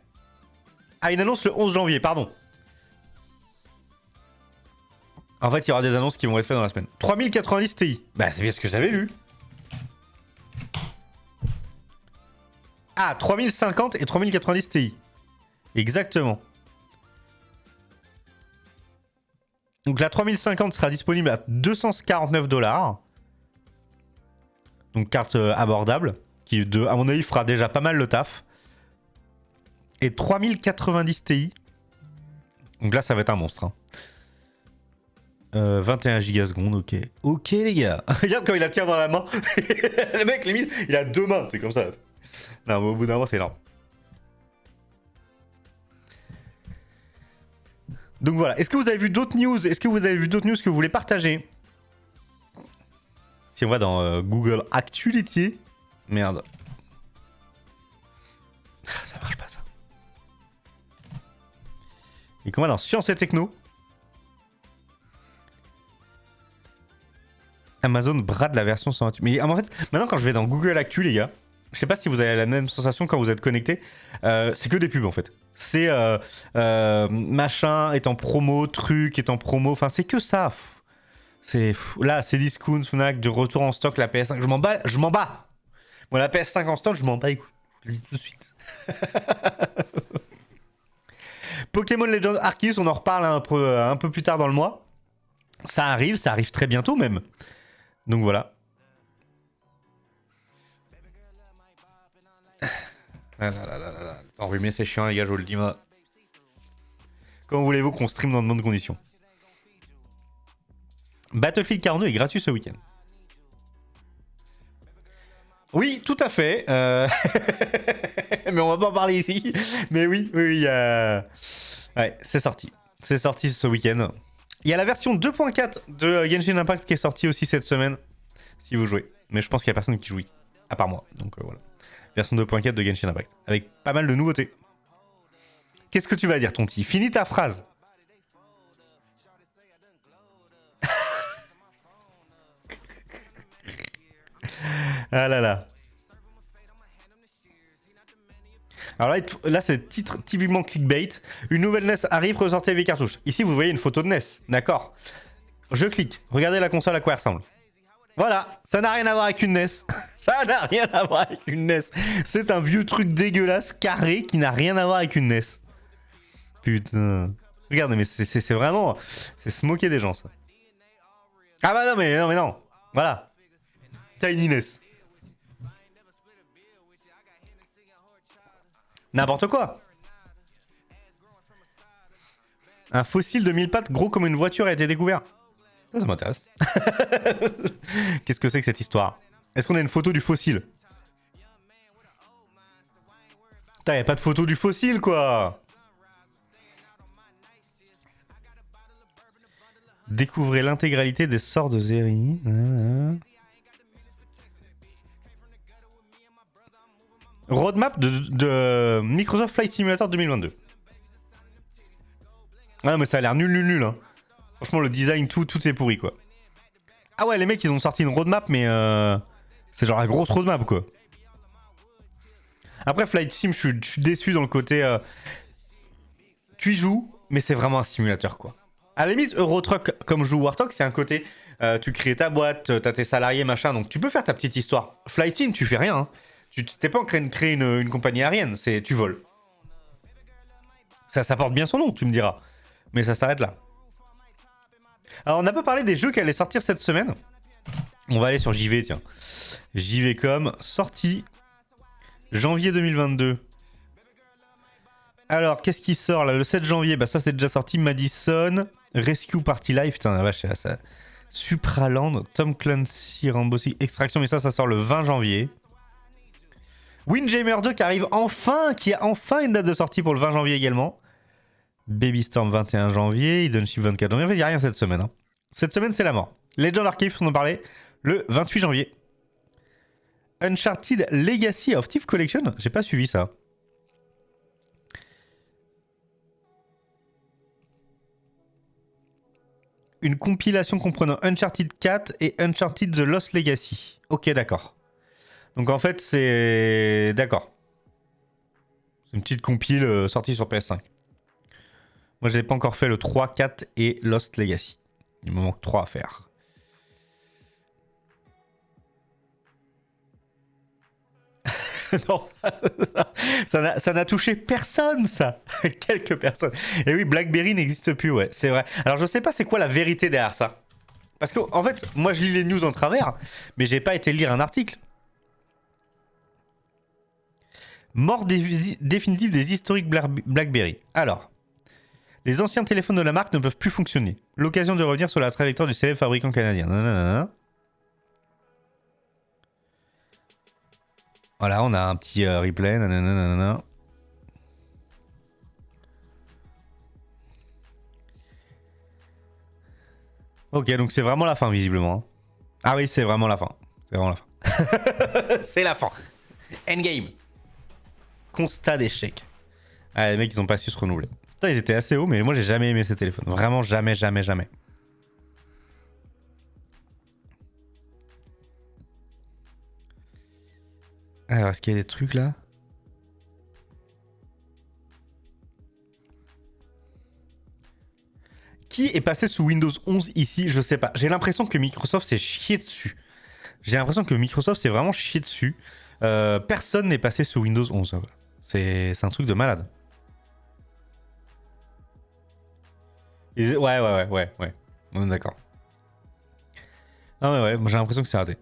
Ah, une annonce le 11 janvier, pardon. En fait, il y aura des annonces qui vont être faites dans la semaine. 3090 Ti. Bah, c'est bien ce que j'avais lu. Ah, 3050 et 3090 Ti. Exactement. Donc la 3050 sera disponible à 249$. Donc carte abordable, qui à mon avis fera déjà pas mal le taf. Et 3090 Ti. Donc là ça va être un monstre. Hein. 21 gigasecondes, ok. Ok les gars. Regarde quand il la tient dans la main. Le mec limite, il a 2 mains, c'est comme ça. Non mais au bout d'un moment c'est énorme. Donc voilà, est-ce que vous avez vu d'autres news? Est-ce que vous avez vu d'autres news que vous voulez partager? Si on va dans Google Actualité... Merde. Ça marche pas ça. Et comment dans Science et Techno? Amazon brade la version 128. Mais en fait, maintenant quand je vais dans Google Actu les gars, je sais pas si vous avez la même sensation quand vous êtes connecté, c'est que des pubs en fait. C'est machin est en promo, truc est en promo, enfin c'est que ça. C'est là, c'est Discount, Fnac, de retour en stock la PS5. Je m'en bats. Bon, la PS5 en stock, je m'en bats. Écoute, je le dis tout de suite. Pokémon Legends Arceus, on en reparle un peu plus tard dans le mois. Ça arrive très bientôt même. Donc voilà. Enrhumer c'est chiant les gars, je vous le dis. Comment voulez-vous qu'on stream dans de bonnes conditions? Battlefield 42 est gratuit ce week-end. Oui, tout à fait. Mais on va pas en parler ici. Mais oui. Ouais, c'est sorti. C'est sorti ce week-end. Il y a la version 2.4 de Genshin Impact qui est sortie aussi cette semaine. Si vous jouez. Mais je pense qu'il y a personne qui joue. À part moi. Donc voilà. Version 2.4 de Genshin Impact. Avec pas mal de nouveautés. Qu'est-ce que tu vas dire, Tonti? Finis ta phrase. Ah là là. Alors là c'est titre typiquement clickbait. Une nouvelle NES arrive, ressortez les cartouches. Ici, vous voyez une photo de NES. D'accord. Je clique. Regardez la console à quoi elle ressemble. Voilà. Ça n'a rien à voir avec une NES. Ça n'a rien à voir avec une NES. C'est un vieux truc dégueulasse, carré, qui n'a rien à voir avec une NES. Putain. Regarde, mais c'est vraiment... C'est se moquer des gens, ça. Ah bah non, mais non. Voilà. Tiny NES. N'importe quoi. Un fossile de 1000 pattes gros comme une voiture a été découvert. Ça m'intéresse. Qu'est-ce que c'est que cette histoire? Est-ce qu'on a une photo du fossile? Putain, y a pas de photo du fossile, quoi. Découvrez l'intégralité des sorts de Zeri. Roadmap de Microsoft Flight Simulator 2022. Ah, mais ça a l'air nul, hein. Franchement, le design, tout est pourri, quoi. Ah ouais, les mecs, ils ont sorti une roadmap, mais c'est genre la grosse roadmap, quoi. Après, Flight Sim, je suis déçu dans le côté... tu y joues, mais c'est vraiment un simulateur, quoi. À la limite, Euro Truck, comme joue War Talk, c'est un côté... tu crées ta boîte, t'as tes salariés, machin, donc tu peux faire ta petite histoire. Flight Sim, tu fais rien, hein. Tu t'es pas en train de créer une compagnie aérienne, tu voles. Ça porte bien son nom, tu me diras. Mais ça s'arrête là. Alors, on n'a pas parlé des jeux qui allaient sortir cette semaine. On va aller sur JV, tiens. JV.com, sorti janvier 2022. Alors, qu'est-ce qui sort là? Le 7 janvier, bah ça c'est déjà sorti. Madison, Rescue Party Life, putain la vache, ça. Supraland, Tom Clancy, Rainbow Six Extraction, mais ça sort le 20 janvier. Windjammer 2 qui arrive enfin, qui a enfin une date de sortie pour le 20 janvier également. Baby Storm 21 janvier, Hidden Ship 24 janvier. En fait, il n'y a rien cette semaine. Hein. Cette semaine, c'est la mort. Legend Archive, on en parlait, le 28 janvier. Uncharted Legacy of Thief Collection, j'ai pas suivi ça. Une compilation comprenant Uncharted 4 et Uncharted The Lost Legacy. Ok, d'accord. Donc en fait, c'est... D'accord. C'est une petite compile sortie sur PS5. Moi, je n'ai pas encore fait le 3, 4 et Lost Legacy. Il me manque 3 à faire. Non, ça n'a touché personne, ça. Quelques personnes. Et oui, BlackBerry n'existe plus, ouais, c'est vrai. Alors, je sais pas c'est quoi la vérité derrière ça. Parce que, en fait, moi, je lis les news en travers, mais j'ai pas été lire un article. Mort définitive des historiques BlackBerry. Alors, les anciens téléphones de la marque ne peuvent plus fonctionner. L'occasion de revenir sur la trajectoire du célèbre fabricant canadien. Nanana. Voilà, on a un petit replay. Nanana. Ok, donc c'est vraiment la fin, visiblement. Ah oui, c'est vraiment la fin. C'est vraiment la fin. C'est la fin. Endgame. Constat d'échec. Ah, les mecs, ils ont pas su se renouveler. Putain, ils étaient assez hauts, mais moi, j'ai jamais aimé ces téléphones. Vraiment, jamais. Alors, est-ce qu'il y a des trucs là? Qui est passé sous Windows 11 ici? Je sais pas. J'ai l'impression que Microsoft s'est chié dessus. J'ai l'impression que Microsoft s'est vraiment chié dessus. Personne n'est passé sous Windows 11. C'est un truc de malade. Ouais. On est d'accord. Ah ouais, j'ai l'impression que c'est raté.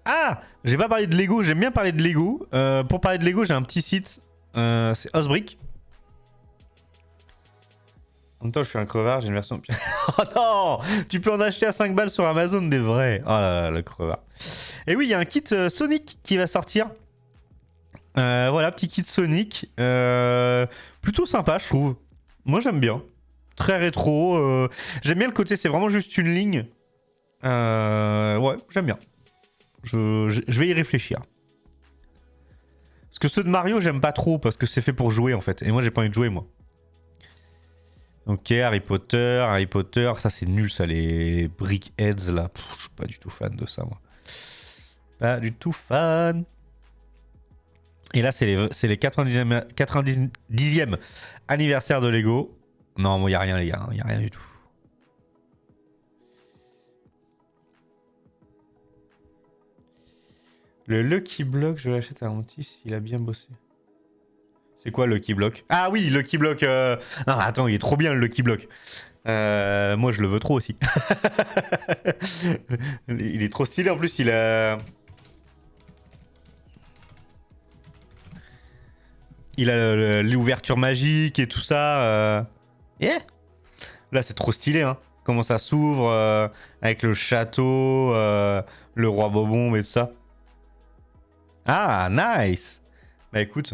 Ah, j'ai pas parlé de Lego. J'aime bien parler de Lego. Pour parler de Lego, j'ai un petit site. C'est Osbrick. En même temps, je suis un crevard, j'ai une version... Oh non! Tu peux en acheter à 5 balles sur Amazon, des vrais. Oh là là, le crevard. Et oui, il y a un kit Sonic qui va sortir. Voilà, petit kit Sonic. Plutôt sympa, je trouve. Moi, j'aime bien. Très rétro. J'aime bien le côté, c'est vraiment juste une ligne. Ouais, j'aime bien. Je vais y réfléchir. Parce que ceux de Mario, j'aime pas trop, parce que c'est fait pour jouer, en fait. Et moi, j'ai pas envie de jouer, moi. Ok, Harry Potter, ça c'est nul ça, les Brickheads là. Pff, je suis pas du tout fan de ça moi. Pas du tout fan. Et là c'est les 90e anniversaire de Lego. Non, moi y a rien les gars, y a rien du tout. Le Lucky Block, je l'achète à Antis, il a bien bossé. C'est quoi le Lucky Block? Ah oui, Lucky Block. Non, attends, il est trop bien le Lucky Block. Moi, je le veux trop aussi. Il est trop stylé. En plus, il a... l'ouverture magique et tout ça. Yeah. Là, c'est trop stylé. Hein. Comment ça s'ouvre avec le château, le roi Bobombe et tout ça. Ah, nice. Bah écoute...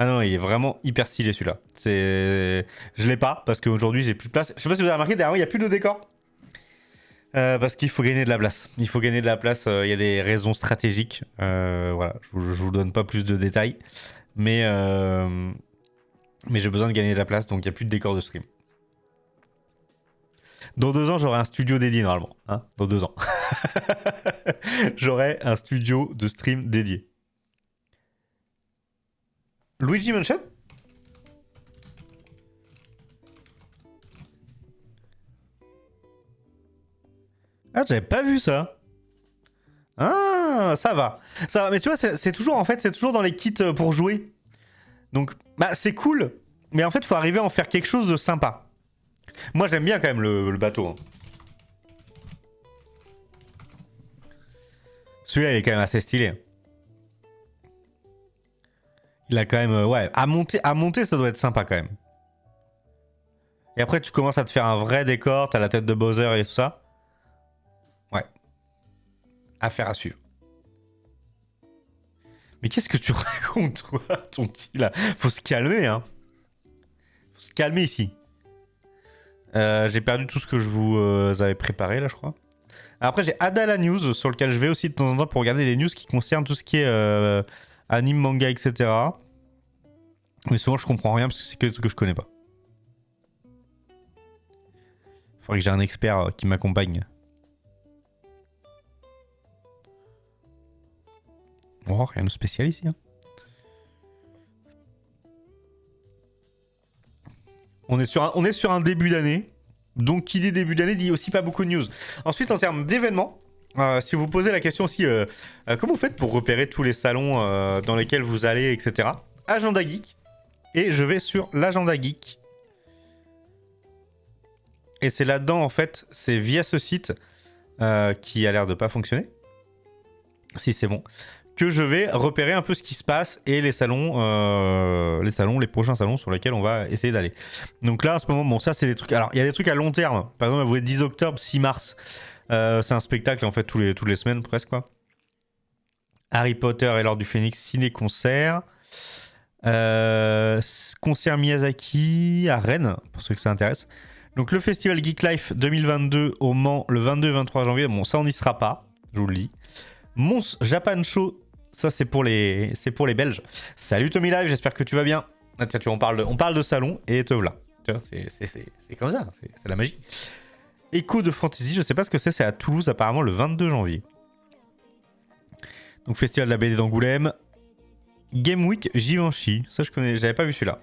Ah non, il est vraiment hyper stylé celui-là. Je l'ai pas parce qu'aujourd'hui j'ai plus de place. Je sais pas si vous avez remarqué, derrière il n'y a plus de décor. Parce qu'il faut gagner de la place. Il faut gagner de la place, il y a des raisons stratégiques. Voilà, je vous donne pas plus de détails. Mais j'ai besoin de gagner de la place, donc il n'y a plus de décor de stream. Dans 2 ans, j'aurai un studio dédié normalement. Hein, dans 2 ans. J'aurai un studio de stream dédié. Luigi Mansion? Ah, j'avais pas vu ça. Ah, ça va. Ça va. Mais tu vois, c'est toujours, en fait, c'est toujours dans les kits pour jouer. Donc, bah, c'est cool. Mais en fait, faut arriver à en faire quelque chose de sympa. Moi, j'aime bien quand même le bateau. Hein. Celui-là, il est quand même assez stylé. Il a quand même... ouais, à monter, ça doit être sympa quand même. Et après, tu commences à te faire un vrai décor. T'as la tête de Bowser et tout ça. Ouais. Affaire à suivre. Mais qu'est-ce que tu racontes, toi, ton petit, là? Faut se calmer, hein. Faut se calmer ici. J'ai perdu tout ce que je vous avais préparé, là, je crois. Après, j'ai Adala News, sur lequel je vais aussi de temps en temps pour regarder les news qui concernent tout ce qui est anime, manga, etc. Mais souvent, je comprends rien parce que c'est que des trucs que je connais pas. Faudrait que j'ai un expert qui m'accompagne. Oh, rien de spécial ici. Hein. On est sur un début d'année. Donc, qui dit début d'année dit aussi pas beaucoup de news. Ensuite, en termes d'événements, si vous posez la question aussi, comment vous faites pour repérer tous les salons dans lesquels vous allez, etc. Agenda Geek. Et je vais sur l'Agenda Geek. Et c'est là-dedans, en fait, c'est via ce site qui a l'air de pas fonctionner. Si, c'est bon. Que je vais repérer un peu ce qui se passe et les prochains salons sur lesquels on va essayer d'aller. Donc là, en ce moment, bon, ça, c'est des trucs... Alors, il y a des trucs à long terme. Par exemple, vous voyez 10 octobre, 6 mars. C'est un spectacle, en fait, toutes les semaines, presque, quoi. Harry Potter et l'Ordre du Phénix, ciné-concert. Concert Miyazaki à Rennes, pour ceux que ça intéresse. Donc, le Festival Geek Life 2022 au Mans, le 22 et 23 janvier. Bon, ça, on n'y sera pas, je vous le dis. Mons Japan Show, ça c'est pour les Belges. Salut Tommy Live, j'espère que tu vas bien. Ah, tiens, tu vois, on parle de salon et te voilà. Tu vois, c'est comme ça, c'est la magie. Echo de Fantasy, je sais pas ce que c'est à Toulouse apparemment le 22 janvier. Donc Festival de la BD d'Angoulême. Game Week Givenchy, ça je connais, j'avais pas vu celui-là.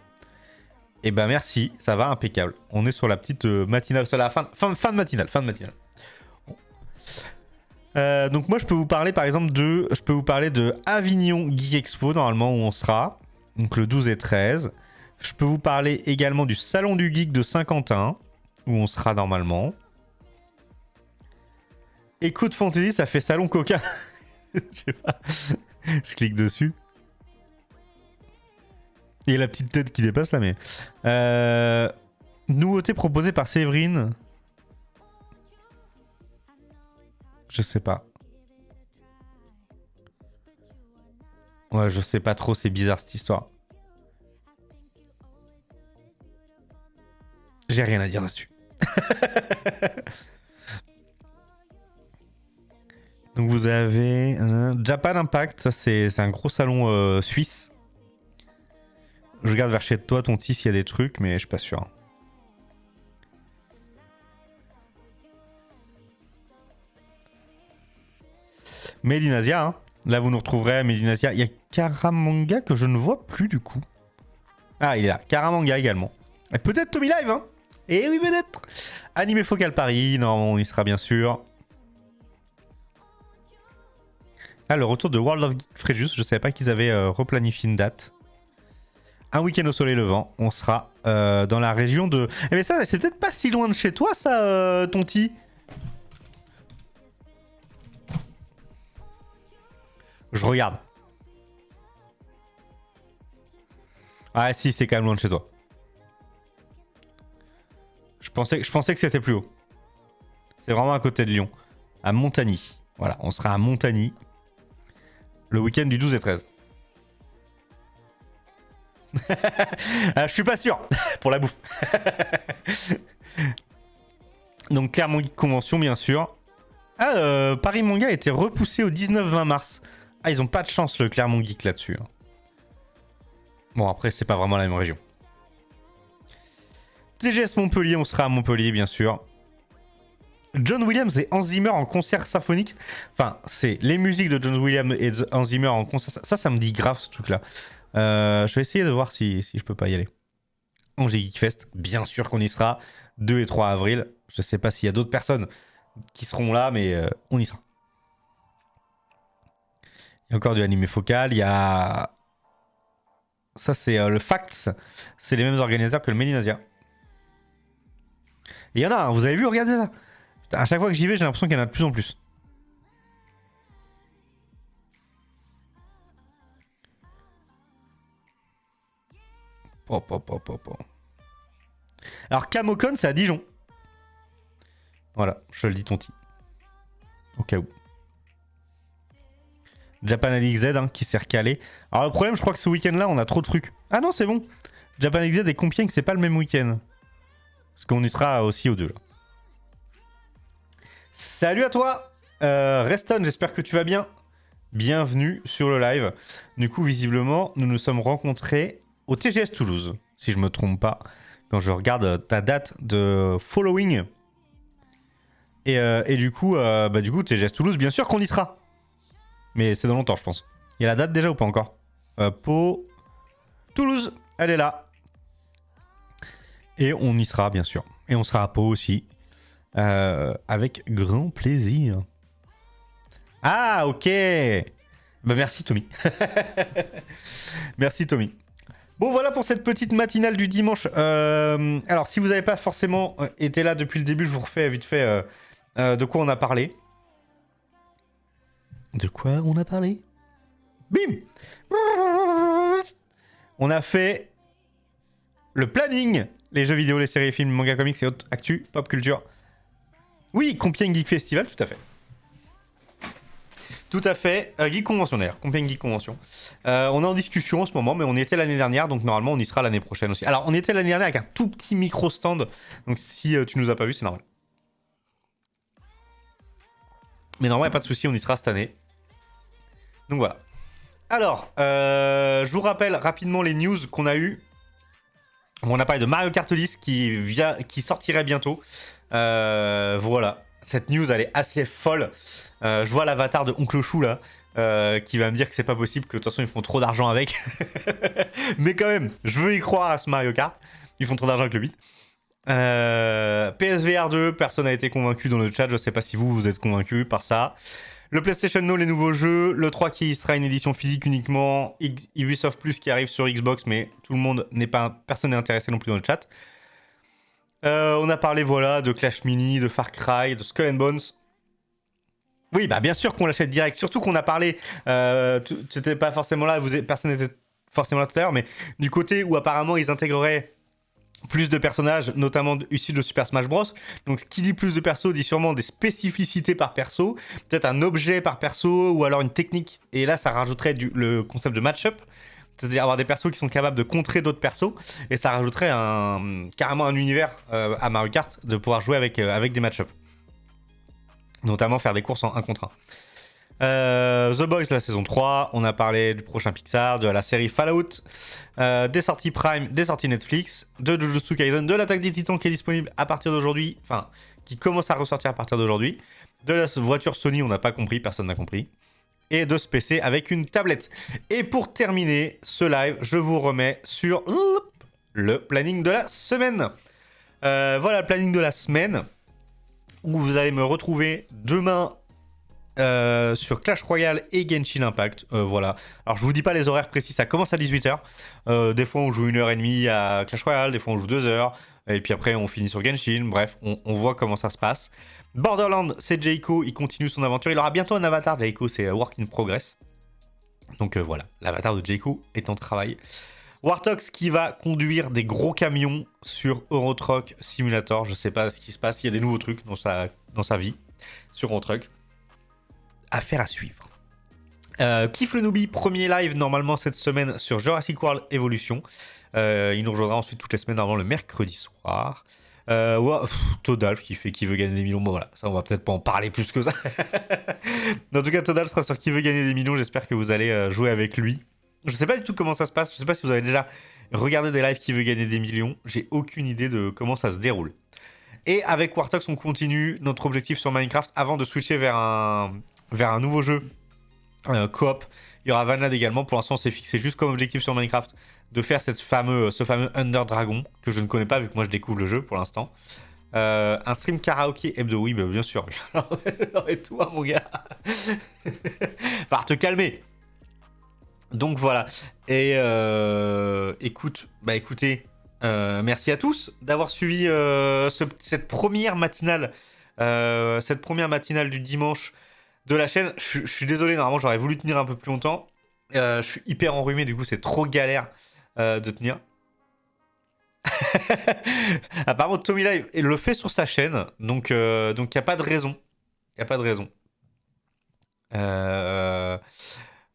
Et ben merci, ça va impeccable. On est sur la petite matinale, sur la fin de matinale, donc moi je peux vous parler par exemple de Avignon Geek Expo normalement où on sera, donc le 12 et 13. Je peux vous parler également du Salon du Geek de Saint-Quentin où on sera normalement. Echo de Fantasy, ça fait salon coquin. Je sais pas. Je clique dessus. Il y a la petite tête qui dépasse là mais... Nouveauté proposée par Séverine. Je sais pas. Ouais, je sais pas trop, c'est bizarre cette histoire. J'ai rien à dire là-dessus. Donc vous avez Japan Impact, ça c'est un gros salon suisse. Je regarde vers chez toi, Tonti, s'il y a des trucs, mais je suis pas sûr. Made in Asia, hein. Là vous nous retrouverez à Made in Asia. Il y a Karamanga que je ne vois plus du coup. Ah, il est là. Karamanga également. Et peut-être Tommy Live, hein. Eh oui, peut-être. Anime Focal Paris, non, on y sera bien sûr. Ah, le retour de World of Geek Fréjus, je savais pas qu'ils avaient replanifié une date. Un week-end au soleil levant, on sera dans la région de... Eh mais ça, c'est peut-être pas si loin de chez toi, ça, Tonti. Je regarde. Ah si, c'est quand même loin de chez toi. Je pensais que c'était plus haut. C'est vraiment à côté de Lyon. À Montagny. Voilà, on sera à Montagny. Le week-end du 12 et 13. Je suis pas sûr pour la bouffe. Donc Clermont Geek Convention, bien sûr. Ah, Paris Manga a été repoussé au 19-20 mars. Ah, ils ont pas de chance, le Clermont Geek, là-dessus. Bon, après, c'est pas vraiment la même région. TGS Montpellier, on sera à Montpellier, bien sûr. John Williams et Hans Zimmer en concert symphonique. Enfin, c'est les musiques de John Williams et de Hans Zimmer en concert. Ça me dit grave, ce truc-là. Je vais essayer de voir si je peux pas y aller. Angers Geek Fest, bien sûr qu'on y sera. 2 et 3 avril. Je sais pas s'il y a d'autres personnes qui seront là, mais on y sera. Il y a encore du animé focal. Il y a... Ça, c'est le Facts. C'est les mêmes organisateurs que le Made in Asia. Et il y en a, hein, vous avez vu, regardez ça. Putain, à chaque fois que j'y vais, j'ai l'impression qu'il y en a de plus en plus. Alors, Camocon, c'est à Dijon. Voilà, je le dis tonti. Au cas où. Japan LXZ hein, qui s'est recalé. Alors, le problème, je crois que ce week-end-là, on a trop de trucs. Ah non, c'est bon. Japan LXZ et Compiègne, c'est pas le même week-end. Parce qu'on y sera aussi aux deux. Là. Salut à toi Reston, j'espère que tu vas bien. Bienvenue sur le live. Du coup, visiblement, nous nous sommes rencontrés au TGS Toulouse, si je me trompe pas, quand je regarde ta date de following. Et du coup, TGS Toulouse, bien sûr qu'on y sera. Mais c'est dans longtemps, je pense. Il y a la date déjà ou pas encore Pau Toulouse, elle est là. Et on y sera, bien sûr. Et on sera à Pau aussi. Avec grand plaisir. Ah, ok. Bah merci Tommy. Merci Tommy. Bon voilà pour cette petite matinale du dimanche. Alors si vous n'avez pas forcément été là depuis le début, je vous refais vite fait de quoi on a parlé. De quoi on a parlé? Bim. On a fait le planning. Les jeux vidéo, les séries, films, manga, comics et autres actu, pop culture. Oui, Compiègne Geek Festival, tout à fait. Tout à fait. Geek Convention d'ailleurs. Compiègne Geek Convention. On est en discussion en ce moment, mais on y était l'année dernière, donc normalement on y sera l'année prochaine aussi. Alors on y était l'année dernière avec un tout petit micro-stand, donc si tu nous as pas vu, c'est normal. Mais normalement, il n'y a pas de souci, on y sera cette année. Donc voilà. Alors, je vous rappelle rapidement les news qu'on a eues. On a parlé de Mario Kart 10 qui sortirait bientôt. Voilà. Cette news, elle est assez folle. Je vois l'avatar de Oncle Chou là, qui va me dire que c'est pas possible, que de toute façon ils font trop d'argent avec. Mais quand même, je veux y croire à ce Mario Kart. Ils font trop d'argent avec le 8. PSVR 2, personne n'a été convaincu dans le chat. Je sais pas si vous êtes convaincu par ça. Le PlayStation Now, les nouveaux jeux. Le 3 qui sera une édition physique uniquement. Ubisoft Plus qui arrive sur Xbox, mais tout le monde n'est pas. Personne n'est intéressé non plus dans le chat. On a parlé voilà de Clash Mini, de Far Cry, de Skull and Bones. Oui, bah bien sûr qu'on l'achète direct. Surtout qu'on a parlé. Tu n'étais pas forcément là, personne n'était forcément là tout à l'heure, mais du côté où apparemment ils intégreraient plus de personnages, notamment issus de Super Smash Bros. Donc, qui dit plus de perso dit sûrement des spécificités par perso, peut-être un objet par perso ou alors une technique. Et là, ça rajouterait le concept de match-up, c'est-à-dire avoir des persos qui sont capables de contrer d'autres persos. Et ça rajouterait carrément un univers à Mario Kart de pouvoir jouer avec des match-up. Notamment faire des courses en 1 contre 1. The Boys, la saison 3, on a parlé du prochain Pixar, de la série Fallout, des sorties Prime, des sorties Netflix, de Jujutsu Kaisen, de l'Attaque des Titans qui est disponible à partir d'aujourd'hui, enfin, qui commence à ressortir à partir d'aujourd'hui, de la voiture Sony, on n'a pas compris, personne n'a compris, et de ce PC avec une tablette. Et pour terminer ce live, je vous remets sur le planning de la semaine. Voilà le planning de la semaine, où vous allez me retrouver demain sur Clash Royale et Genshin Impact. Voilà. Alors je vous dis pas les horaires précis, ça commence à 18h. Des fois on joue 1h30 à Clash Royale, des fois on joue 2h. Et puis après on finit sur Genshin. Bref, on voit comment ça se passe. Borderlands, c'est Jayco, il continue son aventure. Il aura bientôt un avatar, Jayco, c'est Work in Progress. Donc voilà, l'avatar de Jayco est en travail. Wartox qui va conduire des gros camions sur Euro Truck Simulator. Je sais pas ce qui se passe, il y a des nouveaux trucs dans sa vie sur Euro Truck. Affaire à suivre. Kiffe le Newbie, premier live normalement cette semaine sur Jurassic World Evolution. Il nous rejoindra ensuite toutes les semaines avant le mercredi soir. Todalf qui veut gagner des millions. Bon voilà, ça on va peut-être pas en parler plus que ça. En tout cas, Todalf sera sur qui veut gagner des millions. J'espère que vous allez jouer avec lui. Je sais pas du tout comment ça se passe. Je sais pas si vous avez déjà regardé des lives qui veut gagner des millions. J'ai aucune idée de comment ça se déroule. Et avec Wartox, on continue notre objectif sur Minecraft avant de switcher vers un nouveau jeu coop. Il y aura Vanland également. Pour l'instant, c'est fixé juste comme objectif sur Minecraft de faire ce fameux Under Dragon que je ne connais pas vu que moi je découvre le jeu pour l'instant. Un stream karaoké hebdo, oui, bah, bien sûr. Et toi, mon gars, va te calmer. Donc voilà. Et écoutez, merci à tous d'avoir suivi cette première matinale du dimanche de la chaîne. Je suis désolé, normalement j'aurais voulu tenir un peu plus longtemps. Je suis hyper enrhumé, du coup c'est trop galère de tenir. Apparemment Tommy Live le fait sur sa chaîne, donc il n'y a pas de raison. Il n'y a pas de raison.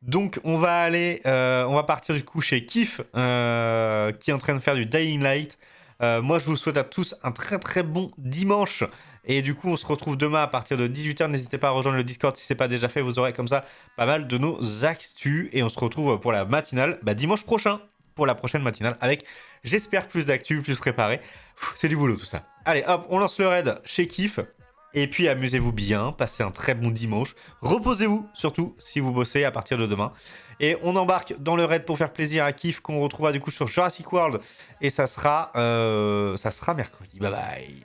Donc on va partir du coup chez Kif, qui est en train de faire du Dying Light. Moi je vous souhaite à tous un très très bon dimanche. Et du coup on se retrouve demain à partir de 18h. N'hésitez pas à rejoindre le Discord si c'est pas déjà fait. Vous aurez comme ça pas mal de nos actus. Et on se retrouve pour la matinale dimanche prochain. Pour la prochaine matinale avec, j'espère, plus d'actu, plus préparé. C'est du boulot tout ça. Allez hop, on lance le raid chez Kif. Et puis amusez-vous bien, passez un très bon dimanche. Reposez-vous, surtout si vous bossez à partir de demain. Et on embarque dans le raid pour faire plaisir à Kif, qu'on retrouvera du coup sur Jurassic World. Et ça sera mercredi. Bye bye.